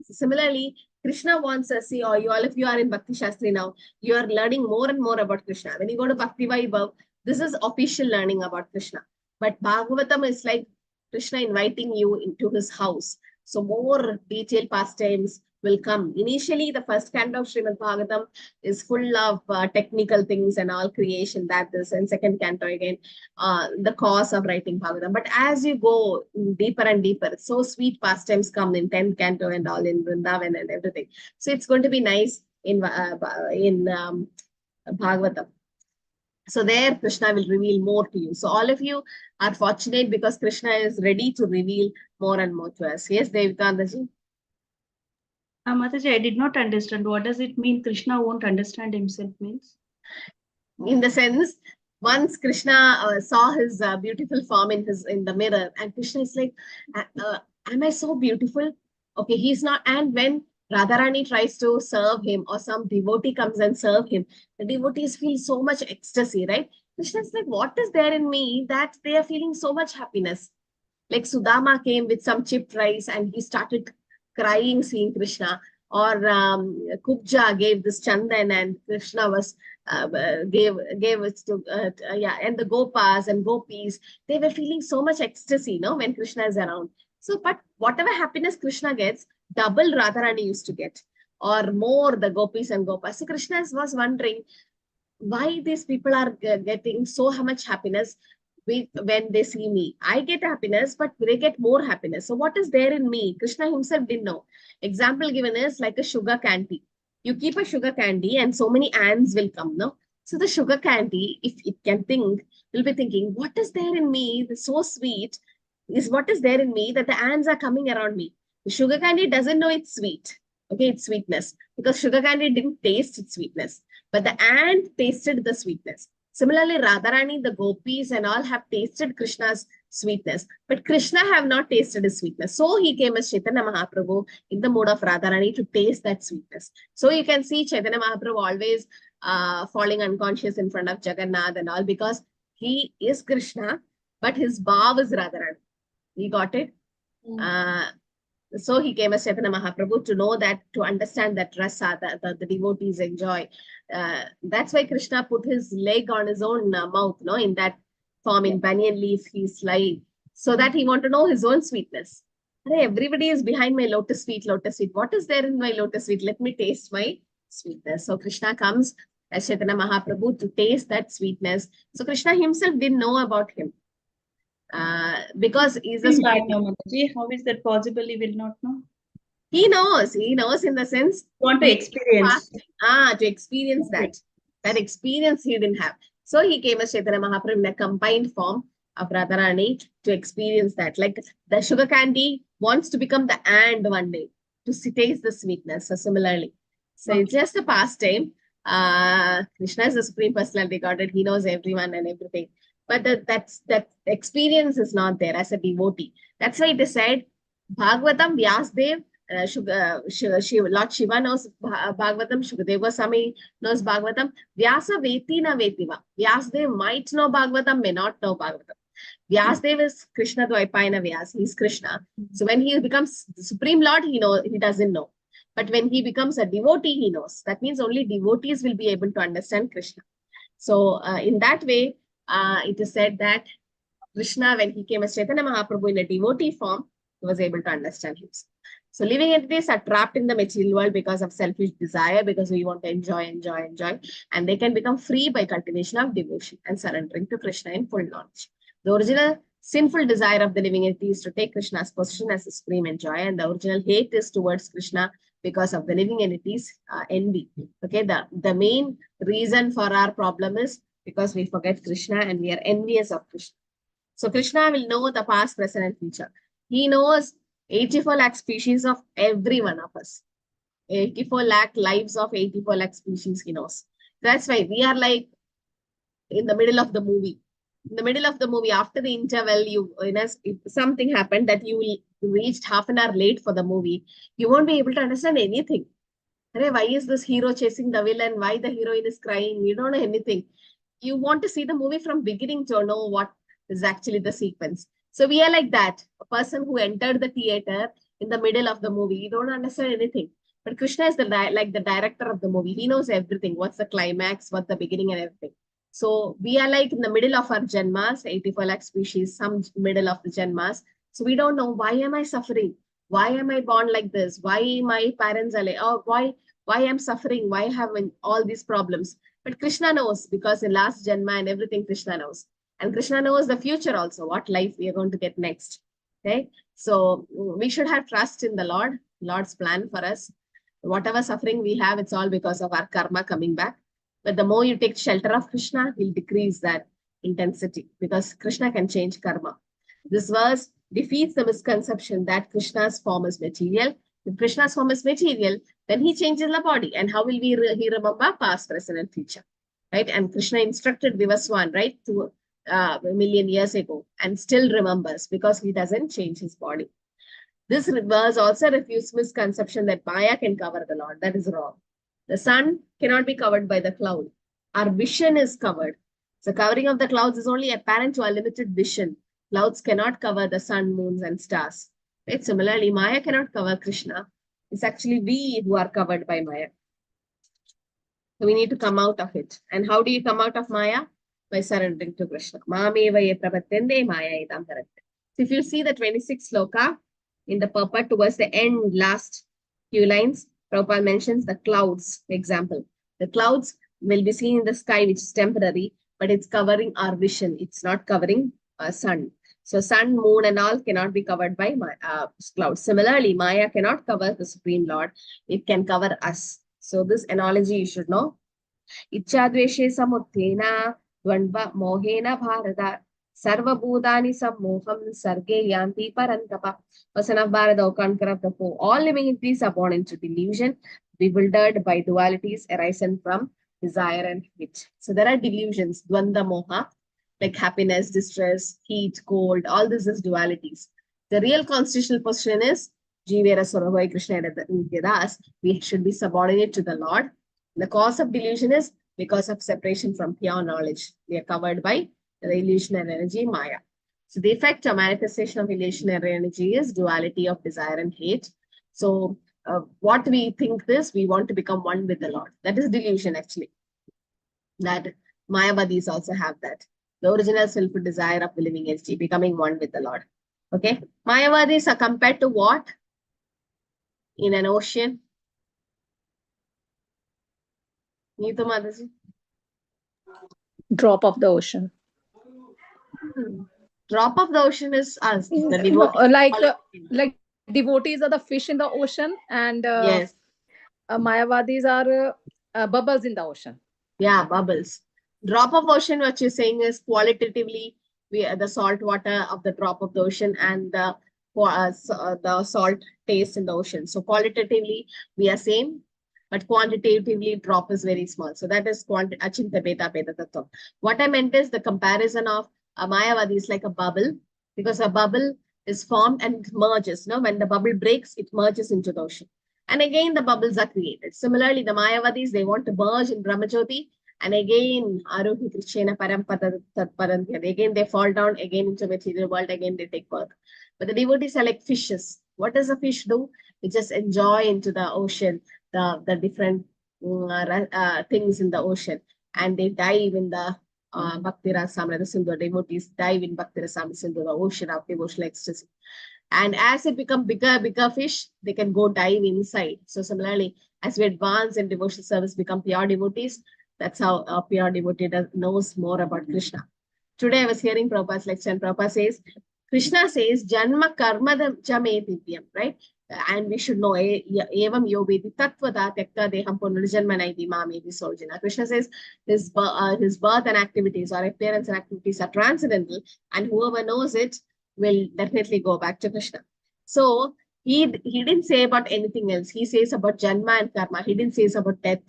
[SPEAKER 1] So similarly, Krishna wants us, see, all of you are in Bhakti Shastri now, you are learning more and more about Krishna. When you go to Bhakti Vaibhav, this is official learning about Krishna. But Bhagavatam is like Krishna inviting you into his house. So more detailed pastimes will come. Initially, the first canto of Srimad Bhagavatam is full of technical things and all creation, that is, and second canto again, the cause of writing Bhagavatam. But as you go deeper and deeper, so sweet pastimes come in 10th canto and all in Vrindavan and everything. So it's going to be nice in Bhagavatam. So there, Krishna will reveal more to you. So all of you are fortunate because Krishna is ready to reveal more and more to us. Yes, Devikandaji?
[SPEAKER 10] Mataji, I did not understand. What does it mean Krishna won't understand himself means?
[SPEAKER 1] In the sense, once Krishna saw his beautiful form in the mirror, and Krishna is like, am I so beautiful? Okay, he's not. And when Radharani tries to serve him or some devotee comes and serve him, the devotees feel so much ecstasy, right? Krishna is like, what is there in me that they are feeling so much happiness? Like Sudama came with some chipped rice and he started crying seeing Krishna. Or Kubja gave this chandan and Krishna was gave it to and the Gopas and Gopis, they were feeling so much ecstasy, no, when Krishna is around. So, but whatever happiness Krishna gets, double Radharani used to get, or more the Gopis and Gopas. So Krishna was wondering why these people are getting so much happiness when they see me. I get happiness, but they get more happiness. So what is there in me? Krishna himself didn't know. Example given is like a sugar candy. You keep a sugar candy and so many ants will come, no? So the sugar candy, if it can think, will be thinking, what is there in me that's so sweet? Is what is there in me that the ants are coming around me. The sugar candy doesn't know it's sweet. Okay, it's sweetness. Because sugar candy didn't taste its sweetness. But the ant tasted the sweetness. Similarly, Radharani, the gopis and all have tasted Krishna's sweetness. But Krishna have not tasted his sweetness. So he came as Chaitanya Mahaprabhu in the mode of Radharani to taste that sweetness. So you can see Chaitanya Mahaprabhu always falling unconscious in front of Jagannath and all because he is Krishna, but his bhav is Radharani. You got it? So he came as Chaitanya Mahaprabhu to know that, to understand that rasa, the devotees enjoy. That's why Krishna put his leg on his own mouth, no, in that form, in banyan leaf, he's lying, so that he want to know his own sweetness. Everybody is behind my lotus feet, lotus feet. What is there in my lotus feet? Let me taste my sweetness. So Krishna comes as Chaitanya Mahaprabhu to taste that sweetness. So Krishna himself didn't know about him. Because he's a
[SPEAKER 10] How is that possible? He will not know.
[SPEAKER 1] He knows in the sense
[SPEAKER 10] Want to experience.
[SPEAKER 1] To experience that experience he didn't have. So he came as Chaitanya Mahaprabhu in a combined form of Radharani to experience that. Like the sugar candy wants to become the and one day to taste the sweetness. So similarly, so it's just a pastime. Krishna is the Supreme Personality Godhead. He knows everyone and everything. But that experience is not there as a devotee. That's why it is said, Bhagavatam, Vyasdev, Lord Shiva knows Bhagavatam, Shukadeva Goswami knows Bhagavatam, Vyasa Veti na Vetiva. Vyasdev might know Bhagavatam, may not know Bhagavatam. Vyasdev is Krishna Dvaipayana Vyas, he's Krishna. So when he becomes the Supreme Lord, he doesn't know. But when he becomes a devotee, he knows. That means only devotees will be able to understand Krishna. So in that way, it is said that Krishna, when he came as Chaitanya Mahaprabhu in a devotee form, he was able to understand him. So living entities are trapped in the material world because of selfish desire, because we want to enjoy, and they can become free by cultivation of devotion and surrendering to Krishna in full knowledge. The original sinful desire of the living entity is to take Krishna's position as a supreme enjoyer, and the original hate is towards Krishna because of the living entities' envy. Okay, the main reason for our problem is because we forget Krishna and we are envious of Krishna. So Krishna will know the past, present, and future. He knows 84 lakh species of every one of us. 84 lakh lives of 84 lakh species he knows. That's why we are like in the middle of the movie. In the middle of the movie, after the interval, if something happened that you reached half an hour late for the movie, you won't be able to understand anything. Why is this hero chasing the villain? Why the heroine is crying? You don't know anything. You want to see the movie from beginning to know what is actually the sequence. So we are like that. A person who entered the theater in the middle of the movie, you don't understand anything. But Krishna is like the director of the movie. He knows everything. What's the climax, what's the beginning and everything. So we are like in the middle of our janmas, 84 lakh species, some middle of the janmas. So we don't know, why am I suffering? Why am I born like this? Why my parents are like, oh, why I'm suffering? Why have all these problems? But Krishna knows, because in last janma and everything Krishna knows. And Krishna knows the future also, what life we are going to get next. Okay, so we should have trust in the Lord's plan for us. Whatever suffering we have, it's all because of our karma coming back. But the more you take shelter of Krishna, he'll decrease that intensity, because Krishna can change karma. This verse defeats the misconception that Krishna's form is material. If Krishna's form is material, then he changes the body. And how will he remember past, present, and future? Right? And Krishna instructed Vivaswan, right, to a million years ago, and still remembers, because he doesn't change his body. This verse also refutes misconception that Maya can cover the Lord. That is wrong. The sun cannot be covered by the cloud. Our vision is covered. The covering of the clouds is only apparent to our limited vision. Clouds cannot cover the sun, moons, and stars. Right? Similarly, Maya cannot cover Krishna. It's actually we who are covered by Maya. So we need to come out of it. And how do you come out of Maya? By surrendering to Krishna. Mameva ye prapatyande maya idam tarate. So if you see the 26th sloka in the purport towards the end, last few lines, Prabhupada mentions the clouds example. The clouds will be seen in the sky, which is temporary, but it's covering our vision. It's not covering sun. So sun, moon, and all cannot be covered by clouds. Similarly, Maya cannot cover the Supreme Lord. It can cover us. So this analogy you should know. Ichadveshe samuddhena dvandva mohena bharata sarva bhudani sammoham sarge yanti parantapa. Person of Bharata, O conqueror of the foe. All living entities are born into delusion, bewildered by dualities arisen from desire and hate. So there are delusions, dvanda moha, like happiness, distress, heat, cold, all this is dualities. The real constitutional position is Jivera Saravai Krishna Nityadas. We should be subordinate to the Lord. The cause of delusion is because of separation from pure knowledge. We are covered by the illusionary energy, Maya. So the effect or manifestation of illusionary energy is duality of desire and hate. So what we think is, we want to become one with the Lord. That is delusion actually. That Mayavadis also have that. The original self desire of the living entity, becoming one with the Lord. Okay. Mayavadis are compared to what? In an ocean. Neetu Mataji?
[SPEAKER 4] Drop of the ocean.
[SPEAKER 1] Drop of the ocean is us. The
[SPEAKER 4] No,
[SPEAKER 1] devotee.
[SPEAKER 4] like devotees are the fish in the ocean, and
[SPEAKER 1] Yes.
[SPEAKER 4] Mayavadis are bubbles in the ocean.
[SPEAKER 1] Yeah, bubbles. Drop of ocean, what you're saying is qualitatively, the salt water of the drop of the ocean and the salt taste in the ocean. So qualitatively, we are same, but quantitatively, drop is very small. So that is Achinta Beta Beta Tattva. What I meant is the comparison of a Mayavadi is like a bubble, because a bubble is formed and it merges. No, when the bubble breaks, it merges into the ocean. And again, the bubbles are created. Similarly, the Mayavadis, they want to merge in Brahmajyoti. And again, Aruhi Krishna Parampata Tatparanti. Again, they fall down again into material world. Again, they take birth. But the devotees are like fishes. What does a fish do? They just enjoy into the ocean, the different things in the ocean. And they dive in the Bhakti Rasamrita Sindhu. Devotees dive in Bhakti Rasamrita Sindhu, the ocean of devotional ecstasy. And as it becomes bigger fish, they can go dive inside. So similarly, as we advance in devotional service, become pure devotees, that's how a pure devotee knows more about Krishna. Today I was hearing Prabhupada's lecture, and Prabhupada says, Krishna says, Janma karma jame divyam, right? And we should know, evam yobedi tattvada tekta deham punarjanma naidi mamedi soljana. Krishna says his birth and activities or appearance and activities are transcendental, and whoever knows it will definitely go back to Krishna. So he didn't say about anything else. He says about Janma and Karma. He didn't say about death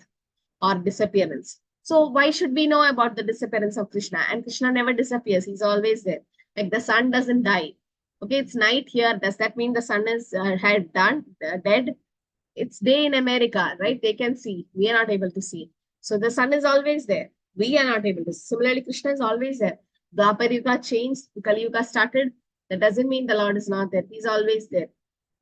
[SPEAKER 1] or disappearance. So why should we know about the disappearance of Krishna? And Krishna never disappears. He's always there. Like the sun doesn't die. Okay, it's night here. Does that mean the sun is dead? It's day in America, right? They can see. We are not able to see. So the sun is always there. We are not able to. Similarly, Krishna is always there. Dwapar Yuga changed. Kali Yuga started. That doesn't mean the Lord is not there. He's always there.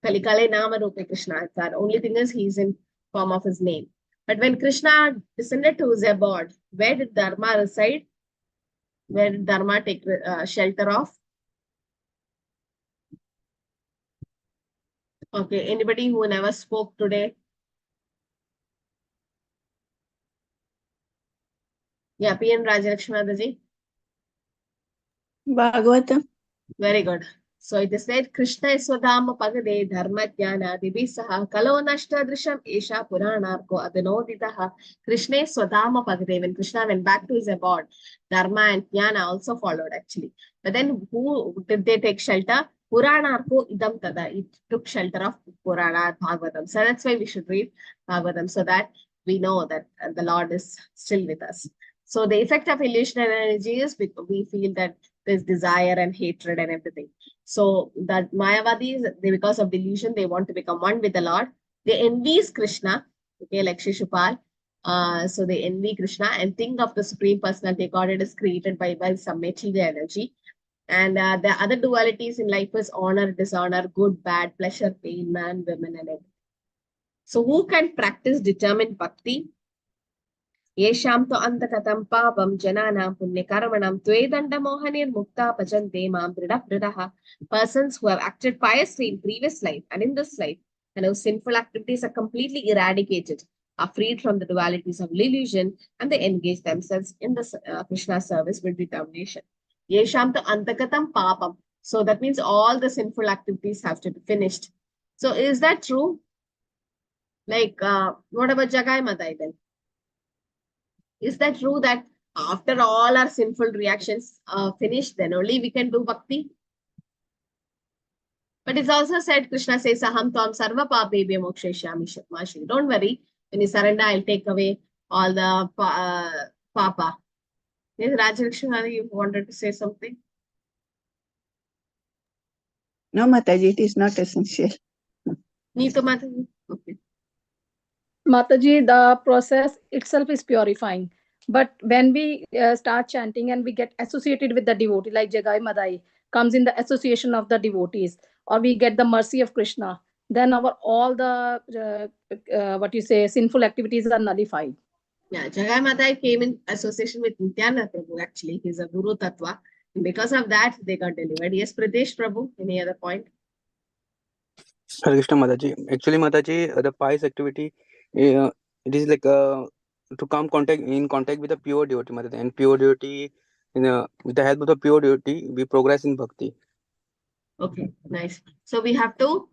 [SPEAKER 1] Kali Kale Nama Rupe Krishna. The only thing is he's in form of his name. But when Krishna descended to his abode, where did Dharma reside? Where did Dharma take shelter of? Okay, anybody who never spoke today? Yeah, P.N. Rajalakshmi Mataji.
[SPEAKER 3] Bhagavatam.
[SPEAKER 1] Very good. So it is said, Krishna Iswadama Pagade Dharma Jnana Dibisaha Kalo Nashta Drisham Esha Puranarko Adinoditaha. Krishna Iswadama Pagade. When Krishna went back to his abode, Dharma and Jnana also followed actually. But then who did they take shelter? Puranarko Idam Tada. It took shelter of Purana Bhagavatam. So that's why we should read Bhagavatam, so that we know that the Lord is still with us. So the effect of illusionary energy is we feel that there's desire and hatred and everything. So that Mayavadis, because of delusion, they want to become one with the Lord. They envy Krishna, okay, like Shishupal. So they envy Krishna and think of the Supreme Personality Godhead is created by some material energy. And the other dualities in life is honor, dishonor, good, bad, pleasure, pain, man, women, and everything. So who can practice determined bhakti? Yesham to antakatam papam jananam punyakarmanam tvedanda mohanir mukta pajante mam vridaha. Persons who have acted piously in previous life and in this life, and whose sinful activities are completely eradicated, are freed from the dualities of illusion, and they engage themselves in the Krishna service with determination. Yesham to antakatam papam. So that means all the sinful activities have to be finished. So is that true? Like, what about Jagai Madai then? Is that true that after all our sinful reactions are finished, then only we can do bhakti? But it's also said, Krishna says, Aham Tvam Sarva Papebhyo Mokshayashyami Mashi. Don't worry, when you surrender, I'll take away all the papa. Yes, Rajalakshmi, you wanted to say something?
[SPEAKER 3] No, Mataji, it is not essential.
[SPEAKER 1] Neetu Mataji? Okay.
[SPEAKER 4] Mataji, the process itself is purifying. But when we start chanting and we get associated with the devotee, like Jagai Madai comes in the association of the devotees, or we get the mercy of Krishna, then all the sinful activities are nullified.
[SPEAKER 1] Yeah, Jagai Madai came in association with Nityananda Prabhu actually. He's a Guru Tattva. And because of that, they got delivered. Yes, Pradesh Prabhu, any other point?
[SPEAKER 12] Hare Krishna Mataji. Actually, Mataji, the pious activity, it is like to come in contact with a pure devotee, Mataji. And pure devotee, with the help of the pure devotee, we progress in bhakti.
[SPEAKER 1] Okay, nice. So we have to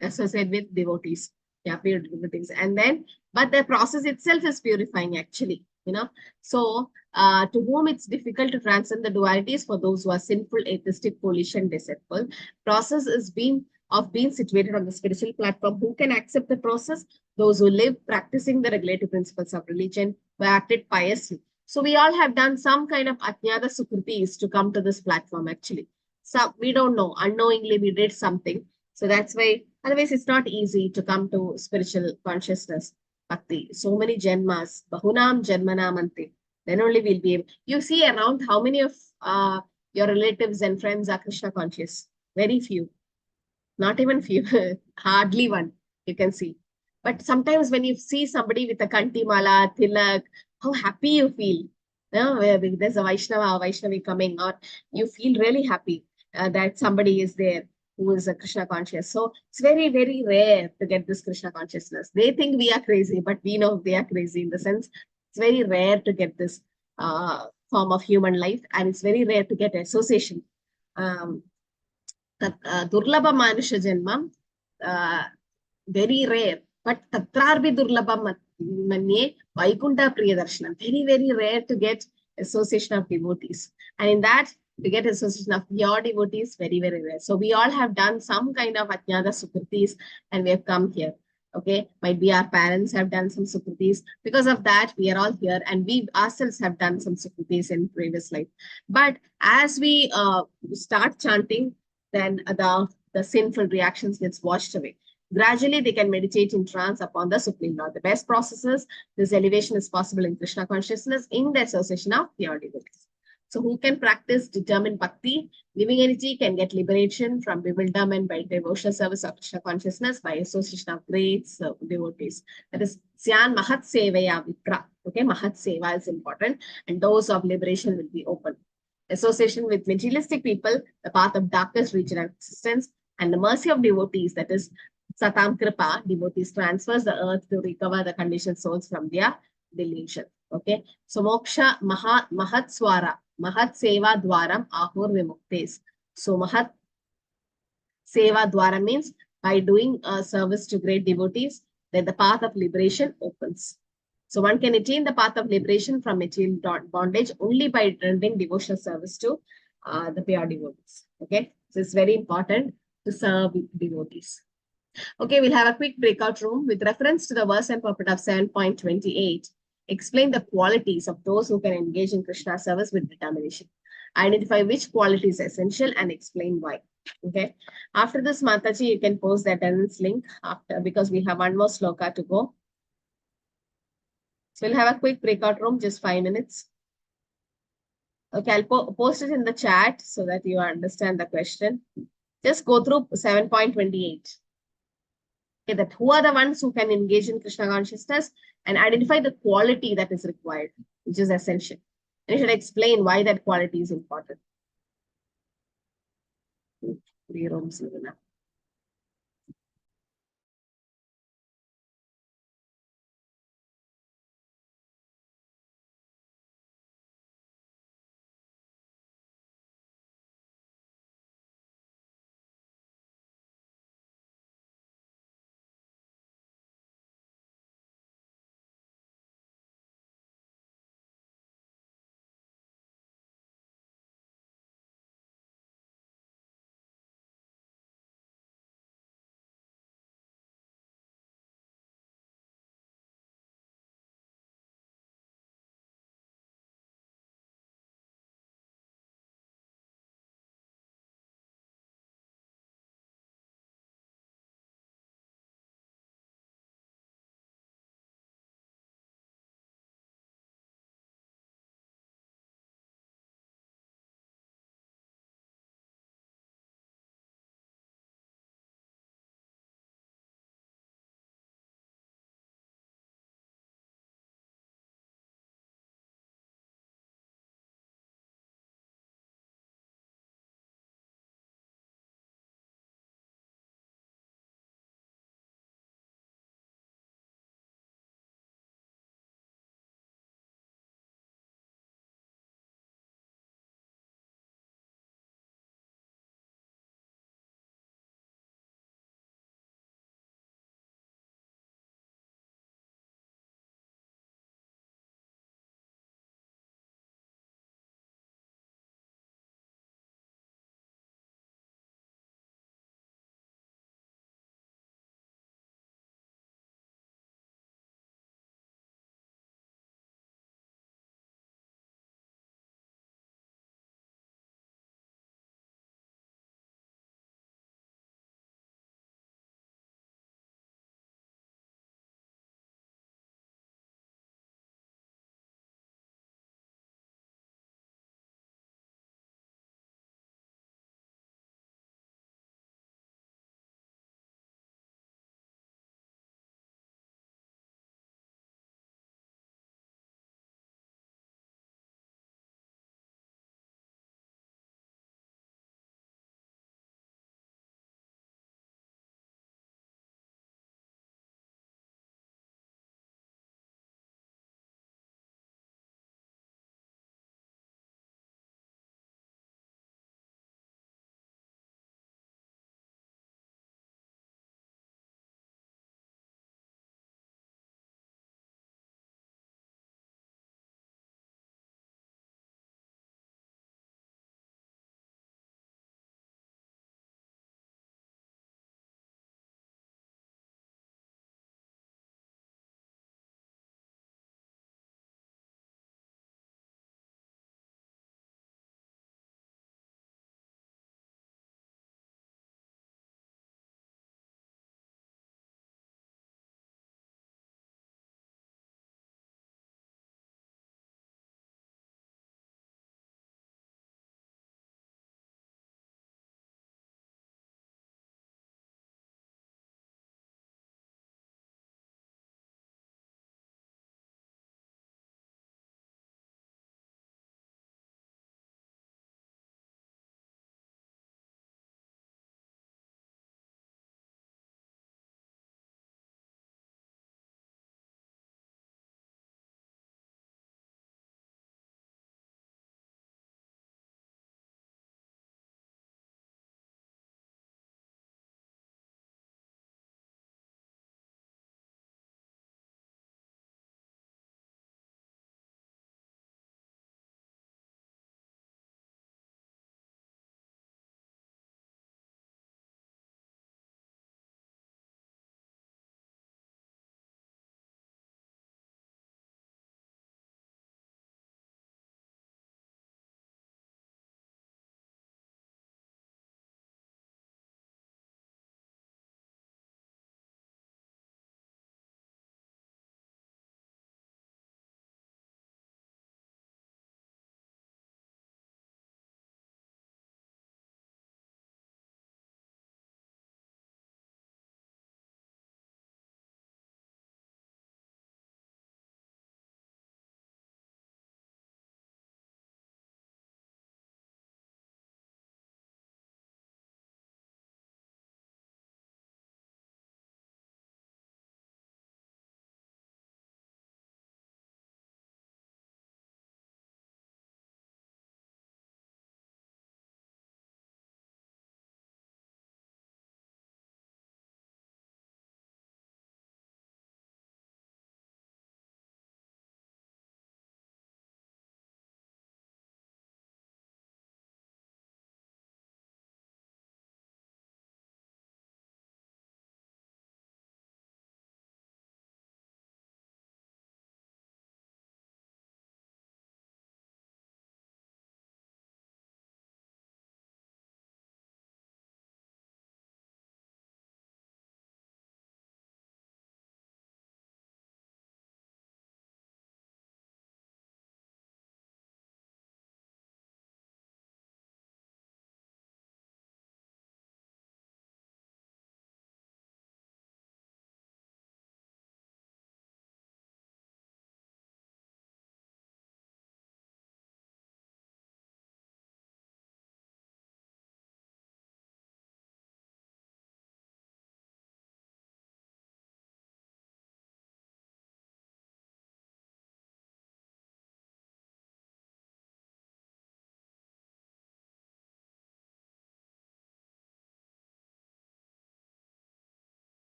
[SPEAKER 1] associate with devotees. Yeah, pure devotees. And then, but the process itself is purifying actually, you know. So, to whom it's difficult to transcend the dualities, for those who are sinful, atheistic, foolish, and deceitful, process is being situated on the spiritual platform. Who can accept the process? Those who live practicing the regulative principles of religion, who acted piously. So we all have done some kind of Ajnada Sukritis to come to this platform actually. So we don't know, unknowingly we did something. So that's why, otherwise it's not easy to come to spiritual consciousness, bhakti. So many janmas, bahunam janmanamante. Then only we'll be able. You see around how many of your relatives and friends are Krishna conscious? Very few. Not even few, hardly one, you can see. But sometimes when you see somebody with a kanti mala, tilak, how happy you feel. Where there's a Vaishnava or Vaishnavi coming, or you feel really happy that somebody is there who is a Krishna conscious. So it's very, very rare to get this Krishna consciousness. They think we are crazy, but we know they are crazy in the sense it's very rare to get this form of human life, and it's very rare to get association. Durlabha Manusha Janmam, very rare, but Tatrarbi Durlabha Manye, Vaikunta Priyadarshanam, very, very rare to get association of devotees. And in that, to get association of pure devotees, very, very rare. So we all have done some kind of Ajnada Sukritis and we have come here. Okay, might be our parents have done some Sukritis. Because of that, we are all here and we ourselves have done some Sukritis in previous life. But as we start chanting, then the sinful reactions gets washed away. Gradually, they can meditate in trance upon the Supreme Lord. The best processes, this elevation is possible in Krishna consciousness in the association of pure devotees. So who can practice determined bhakti? Living entity can get liberation from bewilderment by devotional service of Krishna consciousness by association of great devotees. That is Syan Mahat Sevaya Vipra. Okay, Mahat Seva is important and doors of liberation will be open. Association with materialistic people, the path of darkest region of existence, and the mercy of devotees, that is Satam Kripa, devotees transfers the earth to recover the conditioned souls from their delusion. Okay, so Moksha Mahat Swara, Mahat Seva Dwaram Ahur Vimuktes. So Mahat Seva Dwara means by doing a service to great devotees, then the path of liberation opens. So one can attain the path of liberation from material bondage only by rendering devotional service to the pure devotees. Okay, so it's very important to serve devotees. Okay, we'll have a quick breakout room with reference to the verse and purport of 7.28. Explain the qualities of those who can engage in Krishna service with determination. Identify which quality is essential and explain why. Okay. After this, Mataji, you can post the attendance link after because we have one more sloka to go. So we'll have a quick breakout room, just 5 minutes. Okay, I'll post it in the chat so that you understand the question. Just go through 7.28. Okay, that who are the ones who can engage in Krishna consciousness and identify the quality that is required, which is essential. And you should explain why that quality is important. 3 rooms even now.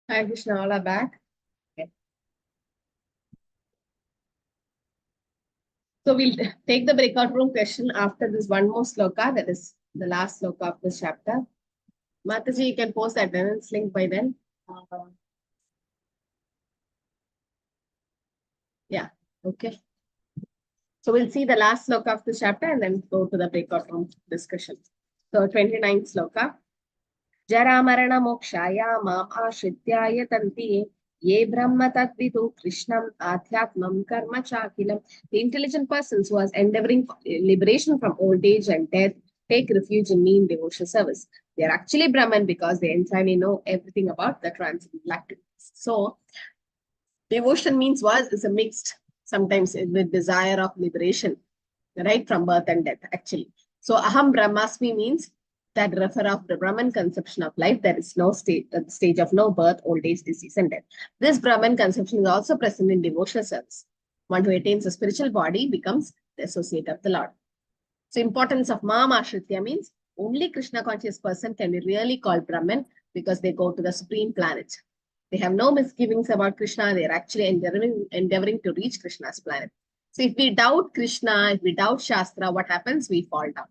[SPEAKER 1] Hi, Krishna, all are back. Okay. So we'll take the breakout room question after this one more sloka, that is the last sloka of this chapter. Mataji, you can post the attendance link by then. Yeah, okay. So we'll see the last sloka of this chapter and then go to the breakout room discussion. So 29th sloka. Jara marana mokshaya mam ashrityaya tanti ye brahma tadvidu krishnam adhyatmam karma chakilam. The intelligent persons who are endeavoring for liberation from old age and death take refuge in me in devotional service. They are actually Brahman because they entirely know everything about the transcendental activities. So devotion means is a mixed, sometimes with desire of liberation, right, from birth and death, actually. So aham brahmasmi means that refer of the Brahman conception of life. There is no stage, the stage of no birth, old age, disease, and death. This Brahman conception is also present in devotional service. One who attains a spiritual body becomes the associate of the Lord. So importance of Mam Ashritya means only Krishna conscious person can be really called Brahman because they go to the supreme planet. They have no misgivings about Krishna. They are actually endeavoring to reach Krishna's planet. So if we doubt Krishna, if we doubt Shastra, what happens? We fall down.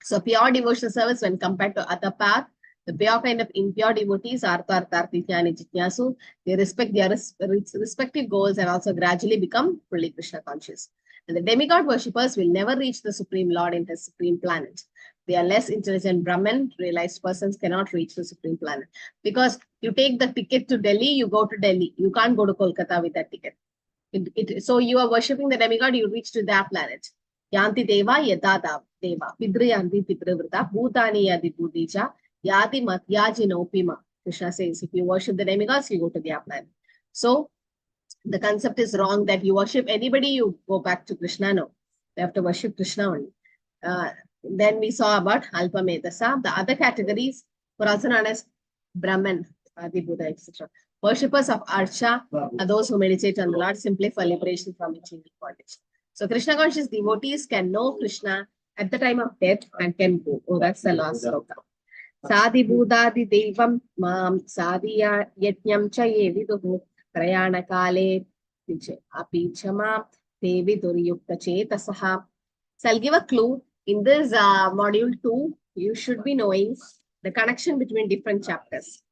[SPEAKER 1] So pure devotional service when compared to other path, the pure kind of impure devotees, Artha, Artharthi, Jnani, Jitnyasu, they respect their respective goals and also gradually become fully Krishna conscious. And the demigod worshippers will never reach the Supreme Lord in his Supreme Planet. They are less intelligent Brahman, realized persons cannot reach the Supreme Planet. Because you take the ticket to Delhi, you go to Delhi. You can't go to Kolkata with that ticket. So you are worshipping the demigod, you reach to that planet. Yanti Deva Yada Deva. Pidri Yanti Pidravrita. Bhutani Yadi Bhutija. Yadi Matyaji Nopima. Krishna says, if you worship the demigods, you go to their planet. So the concept is wrong that you worship anybody, you go back to Krishna. No, you have to worship Krishna only. Then we saw about Alpa Medasa. The other categories were also known as Brahman, Adi Buddha, etc. Worshippers of Archa are those who meditate on the Lord simply for liberation from material bondage. So Krishna conscious devotees can know Krishna at the time of death and can go. Oh, that's the last sloka. Sadi Buddhadi Devam Mam Sadiya Yatnyam cha ye viduhu Prayana Kale Apichama Devi Duryukta Chetasaha. So I'll give a clue. In this module 2, you should be knowing the connection between different chapters.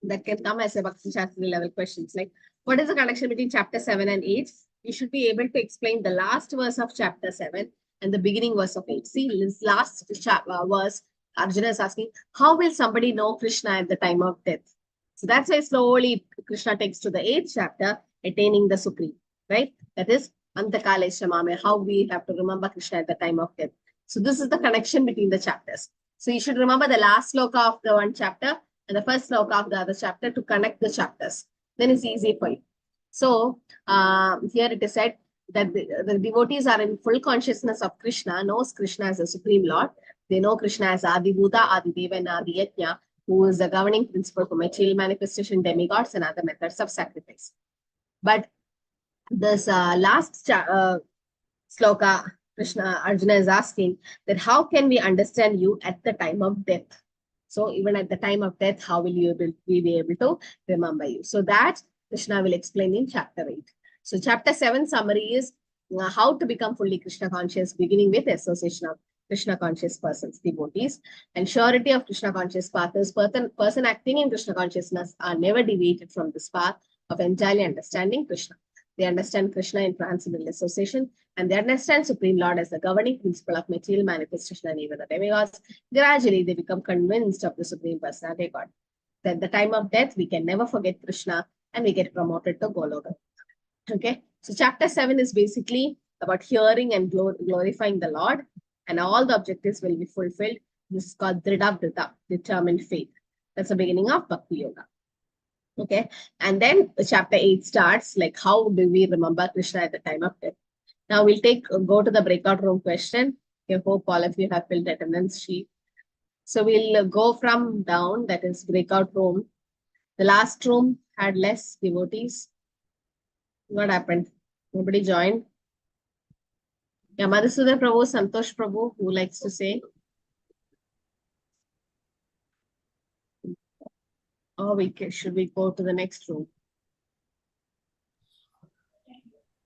[SPEAKER 1] That can come as a Bhakti Shastri level questions. Like, what is the connection between chapter 7 and 8? You should be able to explain the last verse of chapter 7 and the beginning verse of 8. See, this last verse, Arjuna is asking, how will somebody know Krishna at the time of death? So that's why slowly Krishna takes to the 8th chapter, attaining the Supreme, right? That is Antakale Shamame, how we have to remember Krishna at the time of death. So this is the connection between the chapters. So you should remember the last sloka of the one chapter and the first sloka of the other chapter to connect the chapters. Then it's easy for you. So here it is said that the devotees are in full consciousness of Krishna, knows Krishna as the Supreme Lord. They know Krishna as Adi Buddha, Adi Deva, and Adi Yajna, who is the governing principle for material manifestation, demigods, and other methods of sacrifice. But this last sloka, Arjuna is asking that how can we understand you at the time of death? So even at the time of death, how will we be able to remember you? So that Krishna will explain in chapter 8. So chapter 7 summary is how to become fully Krishna conscious, beginning with association of Krishna conscious persons, devotees, and surety of Krishna conscious path is person acting in Krishna consciousness are never deviated from this path of entirely understanding Krishna. They understand Krishna in transcendental association, and they understand Supreme Lord as the governing principle of material manifestation and even the demigods. Gradually, they become convinced of the Supreme Personality God. At the time of death, we can never forget Krishna, and we get promoted to Goloka. Okay, so chapter 7 is basically about hearing and glorifying the Lord, and all the objectives will be fulfilled. This is called Dhrida Vrita, determined faith. That's the beginning of Bhakti Yoga. Okay, and then chapter 8 starts, like how do we remember Krishna at the time of death? Now we'll go to the breakout room question. I hope all of you have filled attendance sheet. So we'll go from down, that is breakout room. The last room had less devotees. What happened? Nobody joined. Yeah, Madhusudhan Prabhu, Santosh Prabhu, who likes to say? Or should we go to the next room?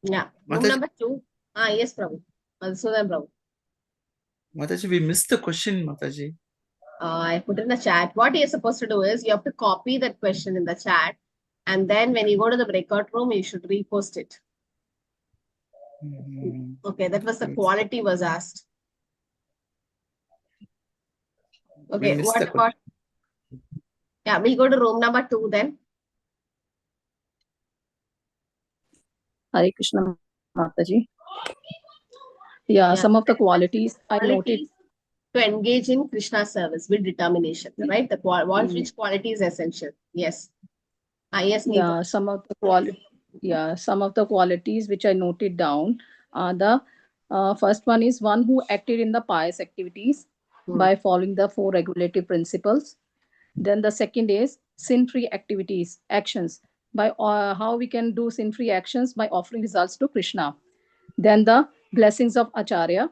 [SPEAKER 1] Yeah, room
[SPEAKER 13] Mataji,
[SPEAKER 1] number 2. Yes, Prabhu. Madhusudan Prabhu.
[SPEAKER 13] Mataji, we missed the question, Mataji.
[SPEAKER 1] I put in the chat. What you're supposed to do is you have to copy that question in the chat, and then when you go to the breakout room, you should repost it. Okay, that was the quality was asked. Okay,
[SPEAKER 13] We missed
[SPEAKER 1] what
[SPEAKER 13] the
[SPEAKER 1] about? Yeah, we'll go to room number 2 then.
[SPEAKER 4] Hare Krishna Mataji. Yeah, some of the qualities I noted.
[SPEAKER 1] To engage in Krishna service with determination, right? Which quality is essential? Yes. Yes.
[SPEAKER 4] Yeah, some of the qualities which I noted down are the first one is one who acted in the pious activities by following the 4 regulative principles. Then the second is sin-free actions by how we can do sin-free actions by offering results to Krishna. Then the blessings of Acharya.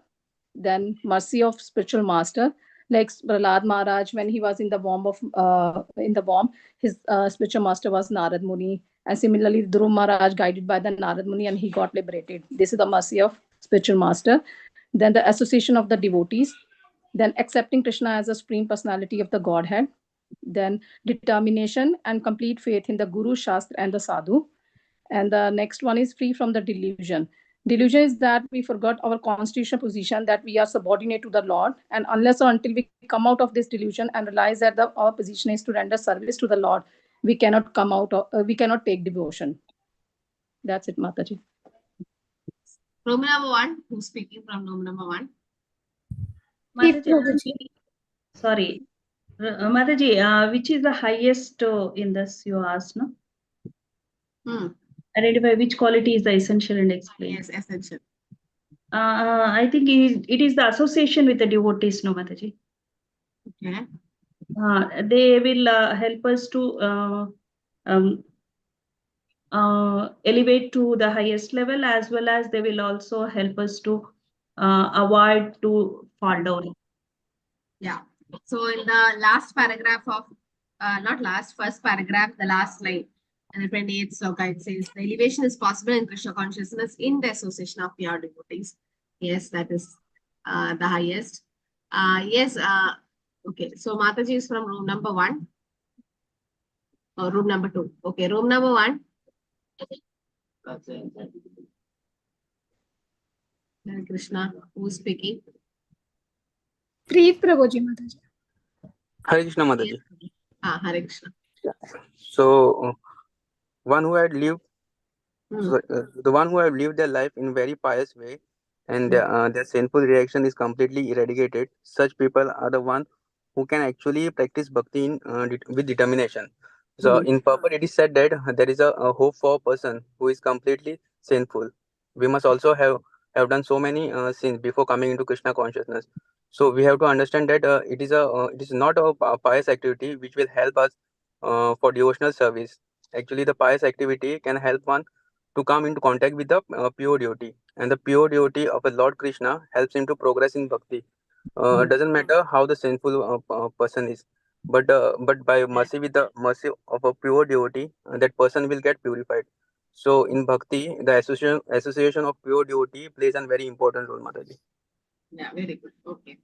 [SPEAKER 4] Then mercy of spiritual master, like Prahlad Maharaj, when he was in the womb his spiritual master was Narad Muni, and similarly Dhruv Maharaj guided by the Narad Muni and he got liberated. This is the mercy of spiritual master. Then the association of the devotees, then accepting Krishna as a supreme personality of the Godhead, then determination and complete faith in the Guru, Shastra and the Sadhu. And the next one is free from the delusion. Delusion is that we forgot our constitutional position, that we are subordinate to the Lord. And unless or until we come out of this delusion and realize that our position is to render service to the Lord, we cannot we cannot take devotion. That's it, Mataji.
[SPEAKER 1] Room number 1. Who's speaking from room number 1?
[SPEAKER 10] Mataji, sorry. Mataji, which is the highest in this you asked, no? Identify which quality is the essential and explain.
[SPEAKER 1] Yes, essential.
[SPEAKER 10] I think it is the association with the devotees, no, Mataji.
[SPEAKER 1] Okay.
[SPEAKER 10] They will help us to elevate to the highest level, as well as they will also help us to avoid to fall down.
[SPEAKER 1] Yeah. So in the last paragraph of, first paragraph, the last line, and the 28th sloka, it says, the elevation is possible in Krishna consciousness in the association of pure devotees. Yes, that is the highest. Yes. Okay. So Mataji is from room number 1. Or room number 2. Okay. Room number 1. Hare Krishna. Who's speaking?
[SPEAKER 14] Preet Prabhuji Mataji.
[SPEAKER 12] Hare Krishna Mataji.
[SPEAKER 1] Hare Krishna.
[SPEAKER 12] So, one who had lived, the one who have lived their life in very pious way, and their sinful reaction is completely eradicated. Such people are the one who can actually practice bhakti with determination. So, in purport, it is said that there is a hope for a person who is completely sinful. We must also have done so many sins before coming into Krishna consciousness. So we have to understand that it is not a pious activity which will help us for devotional service. Actually, the pious activity can help one to come into contact with the pure devotee, and the pure devotee of the Lord Krishna helps him to progress in bhakti. Doesn't matter how the sinful person is, but by mercy, with the mercy of a pure devotee, that person will get purified. So in bhakti, the association of pure devotee plays a very important role, Mataji.
[SPEAKER 1] Yeah, very good. Okay.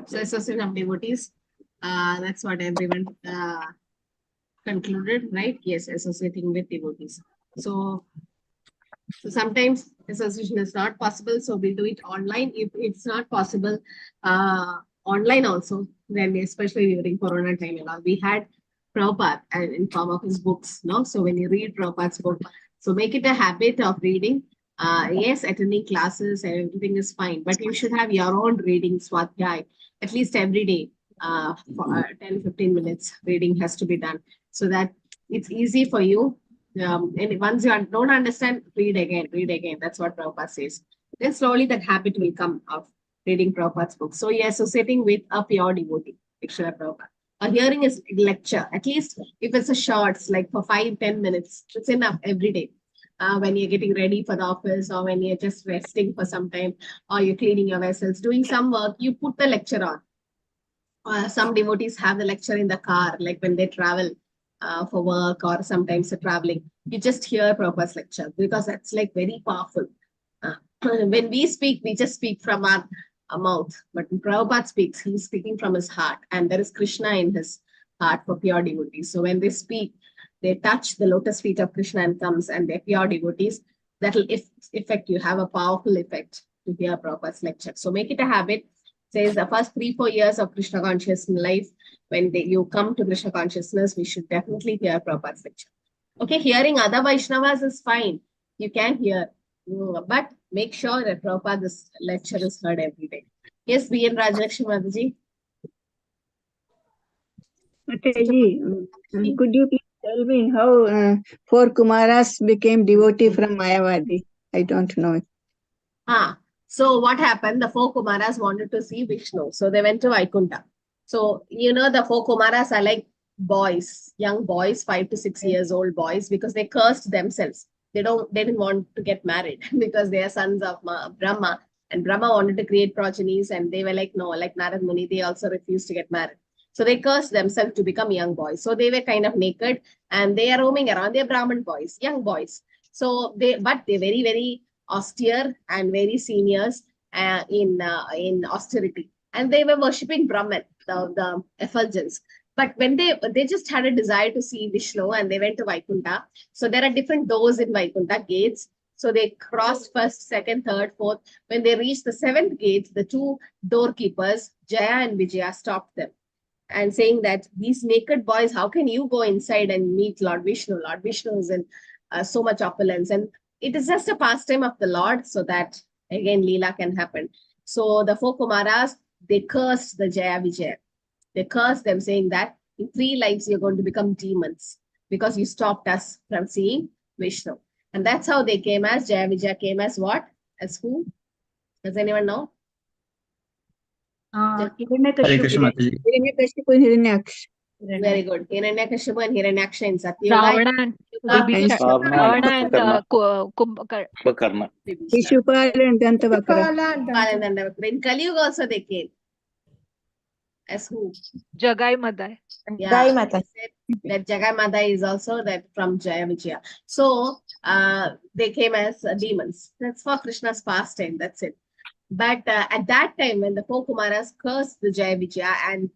[SPEAKER 1] So association of devotees, that's what everyone concluded, right? Yes, associating with devotees. So sometimes association is not possible, so we do it online. If it's not possible, online also, then especially during Corona time and all, we had Prabhupada in form of his books, no? So when you read Prabhupada's book, so make it a habit of reading. Yes, attending classes and everything is fine, but you should have your own reading, Swadhyay, at least every day. For 10-15 minutes reading has to be done, so that it's easy for you. And once you don't understand, read again. That's what Prabhupada says. Then slowly that habit will come of reading Prabhupada's book. So you're associating with a pure devotee, Shri Prabhupada. A hearing is lecture, at least if it's a shorts, like for 5-10 minutes, it's enough every day. When you're getting ready for the office, or when you're just resting for some time, or you're cleaning your vessels, doing some work, you put the lecture on. Some devotees have the lecture in the car, like when they travel for work or sometimes traveling. You just hear Prabhupada's lecture because that's like very powerful. When we speak, we just speak from our mouth. But when Prabhupada speaks, he's speaking from his heart. And there is Krishna in his heart for pure devotees. So when they speak, they touch the lotus feet of Krishna and comes and they're pure devotees. That will affect you, have a powerful effect to hear Prabhupada's lecture. So make it a habit. Says the first 3-4 years of Krishna consciousness life, when you come to Krishna consciousness, we should definitely hear Prabhupada's lecture. Okay, hearing other Vaishnavas is fine. You can hear, but make sure that Prabhupada's lecture is heard every day. Yes, B.N. Rajalakshmi Mataji.
[SPEAKER 3] Mataji, could you please tell me how 4 Kumaras became devotee from Mayavadi? I don't know.
[SPEAKER 1] So what happened? The 4 Kumaras wanted to see Vishnu. So they went to Vaikunta. So, the 4 Kumaras are like boys, young boys, 5 to 6 years old boys, because they cursed themselves. They didn't want to get married because they are sons of Brahma, and Brahma wanted to create progenies, and they were like, no, like Narad Muni, they also refused to get married. So they cursed themselves to become young boys. So they were kind of naked and they are roaming around. They're Brahmin boys, young boys. So they're very, very austere and very seniors in austerity. And they were worshipping Brahman, the effulgence. But when they just had a desire to see Vishnu and they went to Vaikunta. So there are different doors in Vaikunta, gates. So they crossed first, second, third, fourth. When they reached the 7th gate, the 2 doorkeepers, Jaya and Vijaya, stopped them and saying that these naked boys, how can you go inside and meet Lord Vishnu? Lord Vishnu is in so much opulence. And it is just a pastime of the Lord, so that again Leela can happen. So the 4 Kumaras, they cursed the Jaya Vijaya. They cursed them, saying that in 3 lives you're going to become demons because you stopped us from seeing Vishnu. And that's how they came as Jaya Vijaya came as what? As who? Does anyone know?
[SPEAKER 6] Hare Krishna Mataji.
[SPEAKER 3] Hiranyakashipu and Hiranyaksha.
[SPEAKER 1] Very good. Hiranyakashipu and Hiranyaksha in Satyuga.
[SPEAKER 8] Ravana and Ravana and
[SPEAKER 13] Kumbhakarna.
[SPEAKER 3] Shishupala and Dantavakra.
[SPEAKER 1] In Kali Yuga also they came. As who?
[SPEAKER 8] Jagai Madai.
[SPEAKER 1] Yeah, that Jagai Madai is also that from Jaya Vijaya. So they came as demons. That's for Krishna's pastime. That's it. But at that time, when the 4 Kumaras cursed the Jaya Vijaya and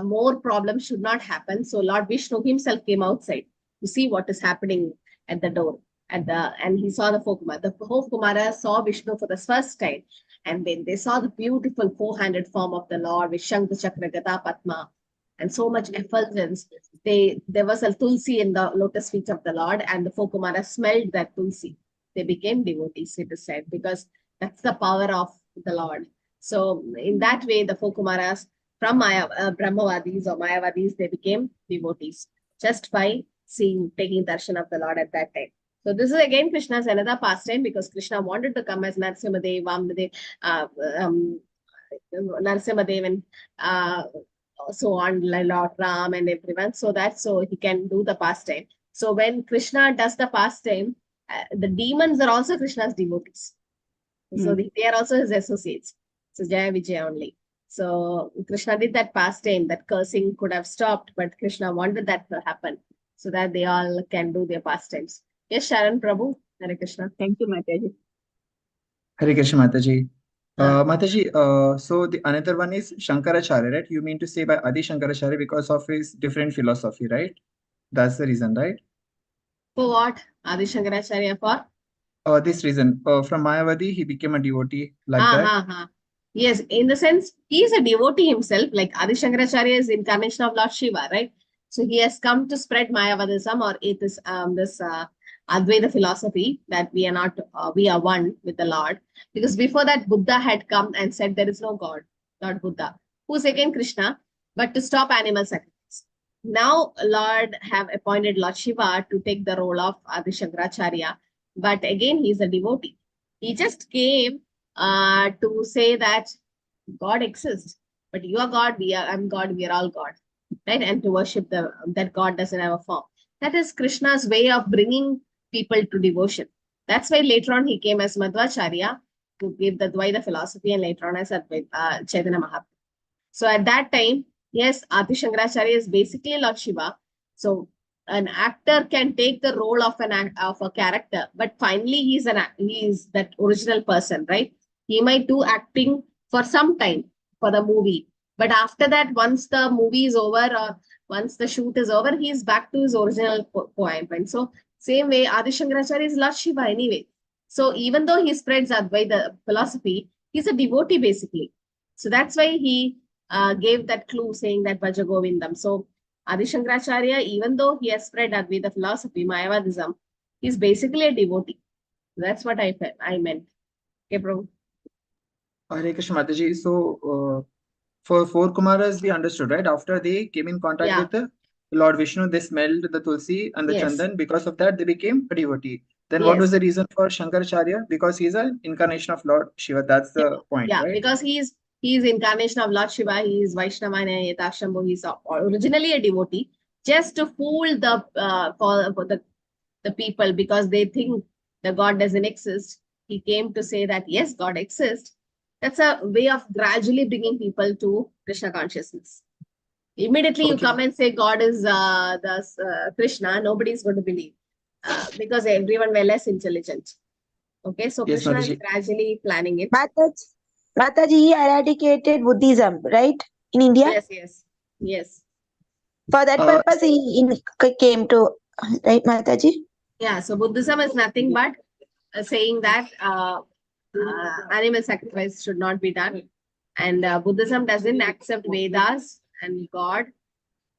[SPEAKER 1] more problems should not happen, so Lord Vishnu himself came outside to see what is happening at the door. And he saw the 4 Kumaras. The 4 Kumaras saw Vishnu for the first time. And then they saw the beautiful 4-handed form of the Lord with Shankha Chakra Gada Padma and so much effulgence. There was a tulsi in the lotus feet of the Lord, and the 4 Kumaras smelled that tulsi. They became devotees, it is said, because that's the power of the Lord. So in that way, the 4 Kumaras from Brahmavadis or Mayavadis, they became devotees just by taking darshan of the Lord at that time. So this is again Krishna's another pastime, because Krishna wanted to come as Narasimhadev, Vamanadev, Narasimhadev, and so on, Lord Ram and everyone, so he can do the pastime. So when Krishna does the pastime, the demons are also Krishna's devotees. So they are also his associates. So Jaya Vijaya only. So Krishna did that pastime, that cursing could have stopped, but Krishna wanted that to happen so that they all can do their pastimes. Yes, Sharon Prabhu. Hare Krishna.
[SPEAKER 3] Thank you, Mataji.
[SPEAKER 6] Hare Krishna Mataji. Mataji, so the another one is Shankaracharya, right? You mean to say by Adi Shankaracharya because of his different philosophy, right? That's the reason, right?
[SPEAKER 1] For what? Adi Shankaracharya for?
[SPEAKER 6] This reason. From Mayavadi, he became a devotee like that.
[SPEAKER 1] Yes, in the sense, he is a devotee himself, like Adi Shankaracharya is incarnation of Lord Shiva, right? So he has come to spread Mayavadism, or it is this Advaita philosophy that we are one with the Lord. Because before that, Buddha had come and said there is no God, Lord Buddha, who is again Krishna, but to stop animal sacrifice. Now, Lord have appointed Lord Shiva to take the role of Adi Shankaracharya, but again, he is a devotee. He just came to say that God exists, but you are God, I'm God, we are all God, right? And to worship that God doesn't have a form. That is Krishna's way of bringing people to devotion. That's why later on he came as Madhvacharya to give the Dvaita philosophy, and later on as Chaitanya Mahaprabhu. So at that time, yes, Adi Shankaracharya is basically Lord Shiva. So an actor can take the role of of a character, but finally he is that original person, right? He might do acting for some time for the movie, but after that, once the movie is over or once the shoot is over, he is back to his original appointment. So same way, Adi Shankaracharya is Lord Shiva anyway. So even though he spreads Advaita philosophy, he's a devotee basically. So that's why he gave that clue saying that Bhaja Govindam. So Adi Shankaracharya, even though he has spread Advaita philosophy, Mayavadism, he's basically a devotee. That's what I meant. Okay, Prabhu.
[SPEAKER 6] Hare Krishna Mataji. So for four Kumaras, we understood, right? After they came in contact with the Lord Vishnu, they smelled the Tulsi and the Chandan. Because of that, they became a devotee. Then what was the reason for Shankaracharya? Because he's an incarnation of Lord Shiva. That's the point, right?
[SPEAKER 1] Because he's incarnation of Lord Shiva. He is Vaishnava and Yatashambhu. He's originally a devotee, just to fool the people because they think the God doesn't exist. He came to say that yes, God exists. That's a way of gradually bringing people to Krishna consciousness. Immediately you come and say God is Krishna, nobody is going to believe because everyone were less intelligent. Okay, so
[SPEAKER 6] Yes,
[SPEAKER 1] Krishna is
[SPEAKER 6] Mataji.
[SPEAKER 1] gradually planning it.
[SPEAKER 9] Mataji, he eradicated Buddhism, right? In India?
[SPEAKER 1] Yes.
[SPEAKER 9] For that purpose, he came to, right, Mataji?
[SPEAKER 1] Yeah, so Buddhism is nothing but saying that animal sacrifice should not be done. And Buddhism doesn't accept Vedas and God,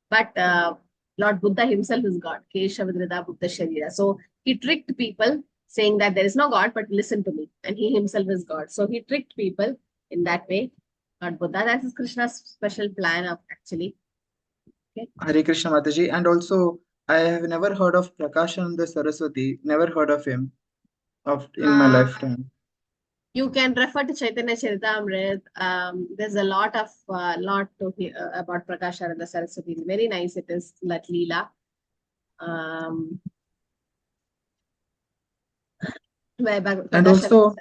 [SPEAKER 1] but Lord Buddha himself is God. Keshavadrida Buddha Sharira. So he tricked people saying that there is no God, but listen to me. And he himself is God. So he tricked people in that way. Lord Buddha, that is Krishna's special plan of actually. Okay.
[SPEAKER 6] Hare Krishna Mataji. And also, I have never heard of Prakashananda Saraswati. Never heard of him in my lifetime.
[SPEAKER 1] You can refer to Chaitanya Charitamrita. There's a lot to hear about Prakashananda Saraswati. Very nice it is, that Leela.
[SPEAKER 6] And also,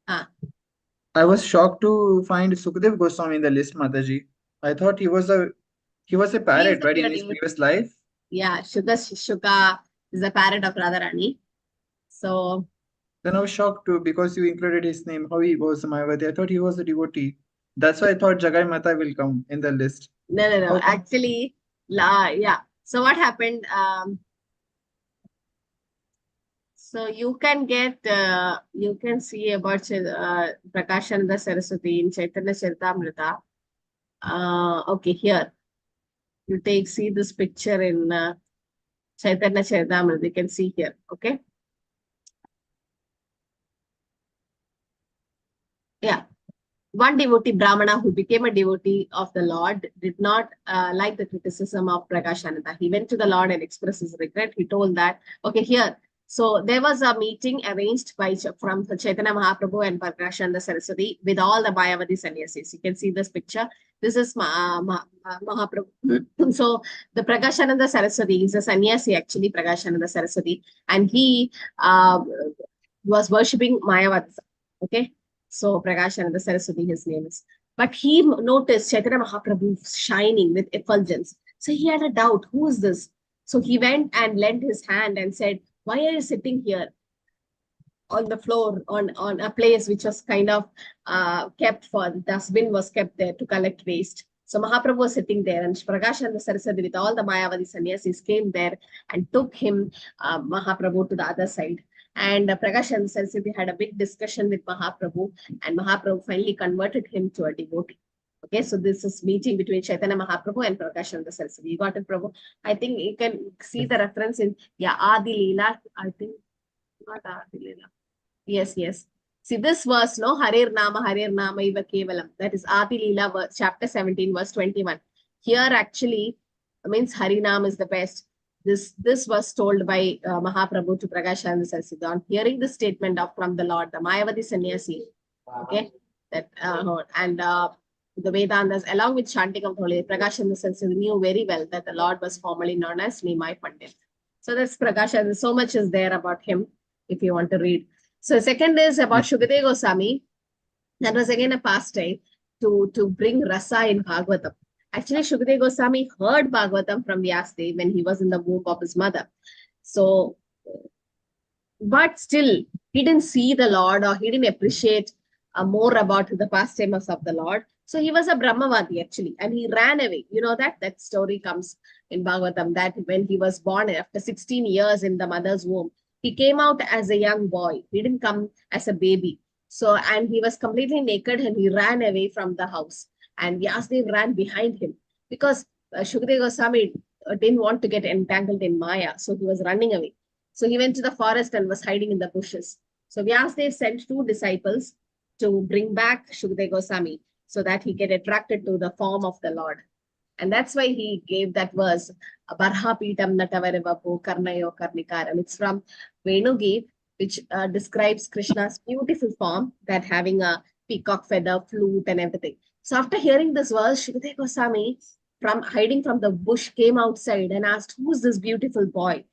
[SPEAKER 6] I was shocked to find Sukadev Goswami in the list, Mataji. I thought he was a parrot, right, in his previous life.
[SPEAKER 1] Yeah, Shuka is a parrot of Radharani. So
[SPEAKER 6] then I was shocked too because you included his name, how he was a Mayavadi. I thought he was a devotee. That's why I thought Jagai Mata will come in the list.
[SPEAKER 1] No. Actually, yeah. So what happened? So you can see about Prakashananda Saraswati in Chaitanya Charitamrita. Okay, here. You see this picture in Chaitanya Charitamrita. You can see here. Okay. Yeah. One devotee, Brahmana, who became a devotee of the Lord, did not like the criticism of Prakashananda. He went to the Lord and expressed his regret. He told that, okay, here. So there was a meeting arranged from Chaitanya Mahaprabhu and Prakashananda Saraswati with all the Mayavadi sannyasis. You can see this picture. This is Mahaprabhu. So the Prakashananda Saraswati is a sannyasi, actually, Prakashananda Saraswati, and he was worshipping Mayavadism. Okay. So Prakashananda Saraswati, his name is. But he noticed Chaitanya Mahaprabhu shining with effulgence. So he had a doubt, who is this? So he went and lent his hand and said, why are you sitting here on the floor on a place which was kind of kept for, the dustbin was kept there to collect waste. So Mahaprabhu was sitting there and Prakashananda Saraswati with all the Mayavadi sannyasis came there and took him, Mahaprabhu, to the other side. And Prakashananda Saraswati had a big discussion with Mahaprabhu, and Mahaprabhu finally converted him to a devotee. Okay, so this is meeting between Chaitanya Mahaprabhu and Prakashananda Saraswati. You got it, Prabhu? I think you can see the reference in Adi Leela. I think not Adi Leela. Yes. See this verse, no? Harir Nama Iva Kevalam. That is Adi Leela verse, chapter 17, verse 21. Here actually means Harinam is the best. This was told by Mahaprabhu to Prakashananda Saraswati. On hearing this statement from the Lord, the Mayavadi sannyasi, okay, that the Vedantas, along with chanting of Holy, Prakashananda Saraswati knew very well that the Lord was formerly known as Nimai Pandit. So that's Prakashananda. So much is there about him if you want to read. So second is about Shukadeva Goswami. That was again a pastime to bring rasa in Bhagavatam. Actually, Shukadeva Goswami heard Bhagavatam from Vyasadeva when he was in the womb of his mother. So, but still, he didn't see the Lord, or he didn't appreciate more about the pastimes of the Lord. So he was a Brahmavadi actually, and he ran away. You know that story comes in Bhagavatam, that when he was born after 16 years in the mother's womb, he came out as a young boy. He didn't come as a baby. So, and he was completely naked and he ran away from the house. And Vyasadeva ran behind him because Shukadeva Goswami didn't want to get entangled in Maya. So he was running away. So he went to the forest and was hiding in the bushes. So Vyasadeva sent 2 disciples to bring back Shukadeva Goswami so that he get attracted to the form of the Lord. And that's why he gave that verse, Barha Pitam Natavarevapu Karnayo Karnikaram. It's from Venugeet, which describes Krishna's beautiful form, that having a peacock feather, flute, and everything. So after hearing this verse, Shukadeva Goswami, from hiding from the bush, came outside and asked, "Who's this beautiful boy?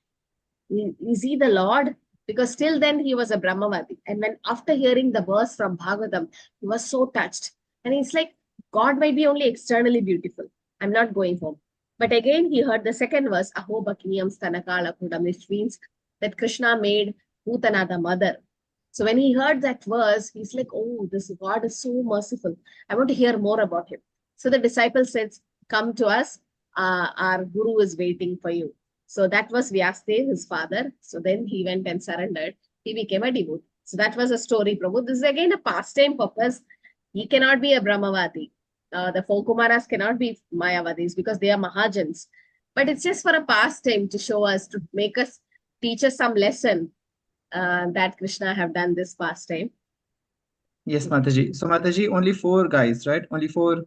[SPEAKER 1] Is he the Lord?" Because till then he was a Brahmavadi. And when after hearing the verse from Bhagavatam, he was so touched. And he's like, God might be only externally beautiful. I'm not going home. But again, he heard the second verse, Aho Bhakiniyam Stanakala Kudam, which means that Krishna made Putana the mother. So when he heard that verse, he's like, oh, this God is so merciful. I want to hear more about him. So the disciple says, come to us. Our guru is waiting for you. So that was Vyasadeva, his father. So then he went and surrendered. He became a devotee. So that was a story, Prabhu. This is again a pastime purpose. He cannot be a Brahmavadi. The 4 Kumaras cannot be Mayavadis because they are Mahajans. But it's just for a pastime to show us, to make us, teach us some lesson that Krishna have done this pastime.
[SPEAKER 6] Yes, Mataji. So Mataji, only 4 guys, right? Only 4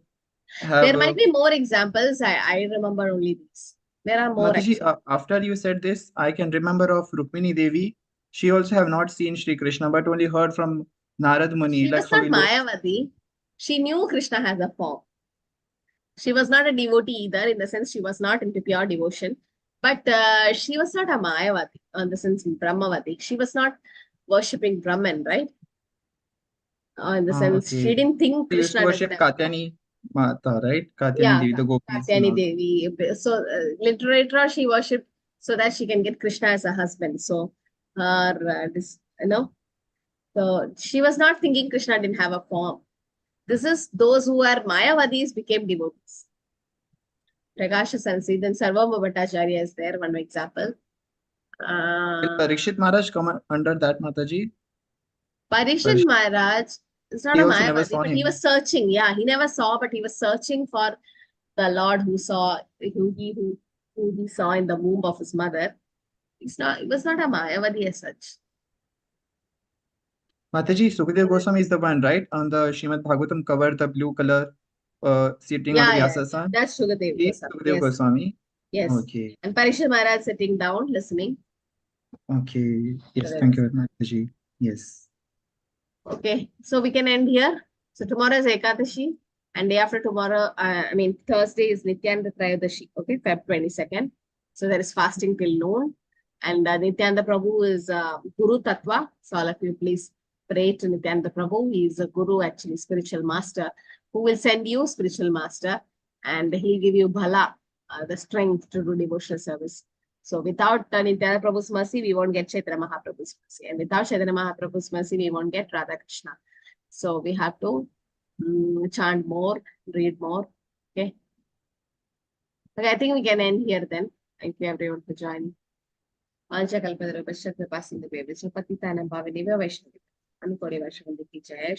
[SPEAKER 6] have.
[SPEAKER 1] There might be more examples. I remember only these. There are more.
[SPEAKER 6] Mataji, after you said this, I can remember of Rukmini Devi. She also have not seen Shri Krishna, but only heard from Narad Muni.
[SPEAKER 1] She was not Mayavadi. She knew Krishna has a form. She was not a devotee either, in the sense she was not into pure devotion. But she was not a Mayavadi, in the sense Brahmavadi. She was not worshipping Brahman, right? In the sense, she didn't think
[SPEAKER 6] She used to
[SPEAKER 1] Krishna
[SPEAKER 6] worship Katyani Mata, right? Katyani Devi, the gopis.
[SPEAKER 1] Katyani Devi. So later she worshipped so that she can get Krishna as a husband. So her, so she was not thinking Krishna didn't have a form. This is those who are Mayavadis became devotees. Prakasha Sansi, then Sarvabhauma Bhattacharya is there, one example.
[SPEAKER 6] Parikshit Maharaj come under that, Mataji?
[SPEAKER 1] Parikshit Maharaj is not
[SPEAKER 6] He
[SPEAKER 1] a
[SPEAKER 6] also never
[SPEAKER 1] Mayavadi,
[SPEAKER 6] saw
[SPEAKER 1] but he
[SPEAKER 6] him.
[SPEAKER 1] was searching. Yeah, he never saw, but he was searching for the Lord who he saw in the womb of his mother. He was not a Mayavadi as such.
[SPEAKER 6] Mataji, Sukadeva Goswami is the one, right? On the Srimad Bhagavatam cover, the blue color, sitting on the Vyasasan.
[SPEAKER 1] That's Sukadeva Goswami.
[SPEAKER 6] Sukadeva Goswami.
[SPEAKER 1] Yes.
[SPEAKER 6] Okay.
[SPEAKER 1] And Parikshit Maharaj sitting down, listening.
[SPEAKER 6] Okay. Yes, thank you very much, Mataji. Yes.
[SPEAKER 1] Okay, so we can end here. So tomorrow is Ekadashi, and day after tomorrow, Thursday is Nityananda Trayadashi, okay, Feb 22nd. So there is fasting till noon. And Nityananda Prabhu is Guru Tattva. So all of you please pray to Nityananda Prabhu. He is a Guru, actually spiritual master, who will send you spiritual master, and he'll give you bhala, the strength to do devotional service. So without Nityananda Prabhu's mercy, we won't get Chaitanya Mahaprabhu's mercy. And without Chaitanya Mahaprabhu's mercy, we won't get Radha Krishna. So we have to chant more, read more. Okay. Okay, I think we can end here then. Thank you everyone for joining. Vancha kalpadara pascha kripasindu bhevesya patitanam bhavaneva vaishnavi. Anukori vaishnavi ki jai.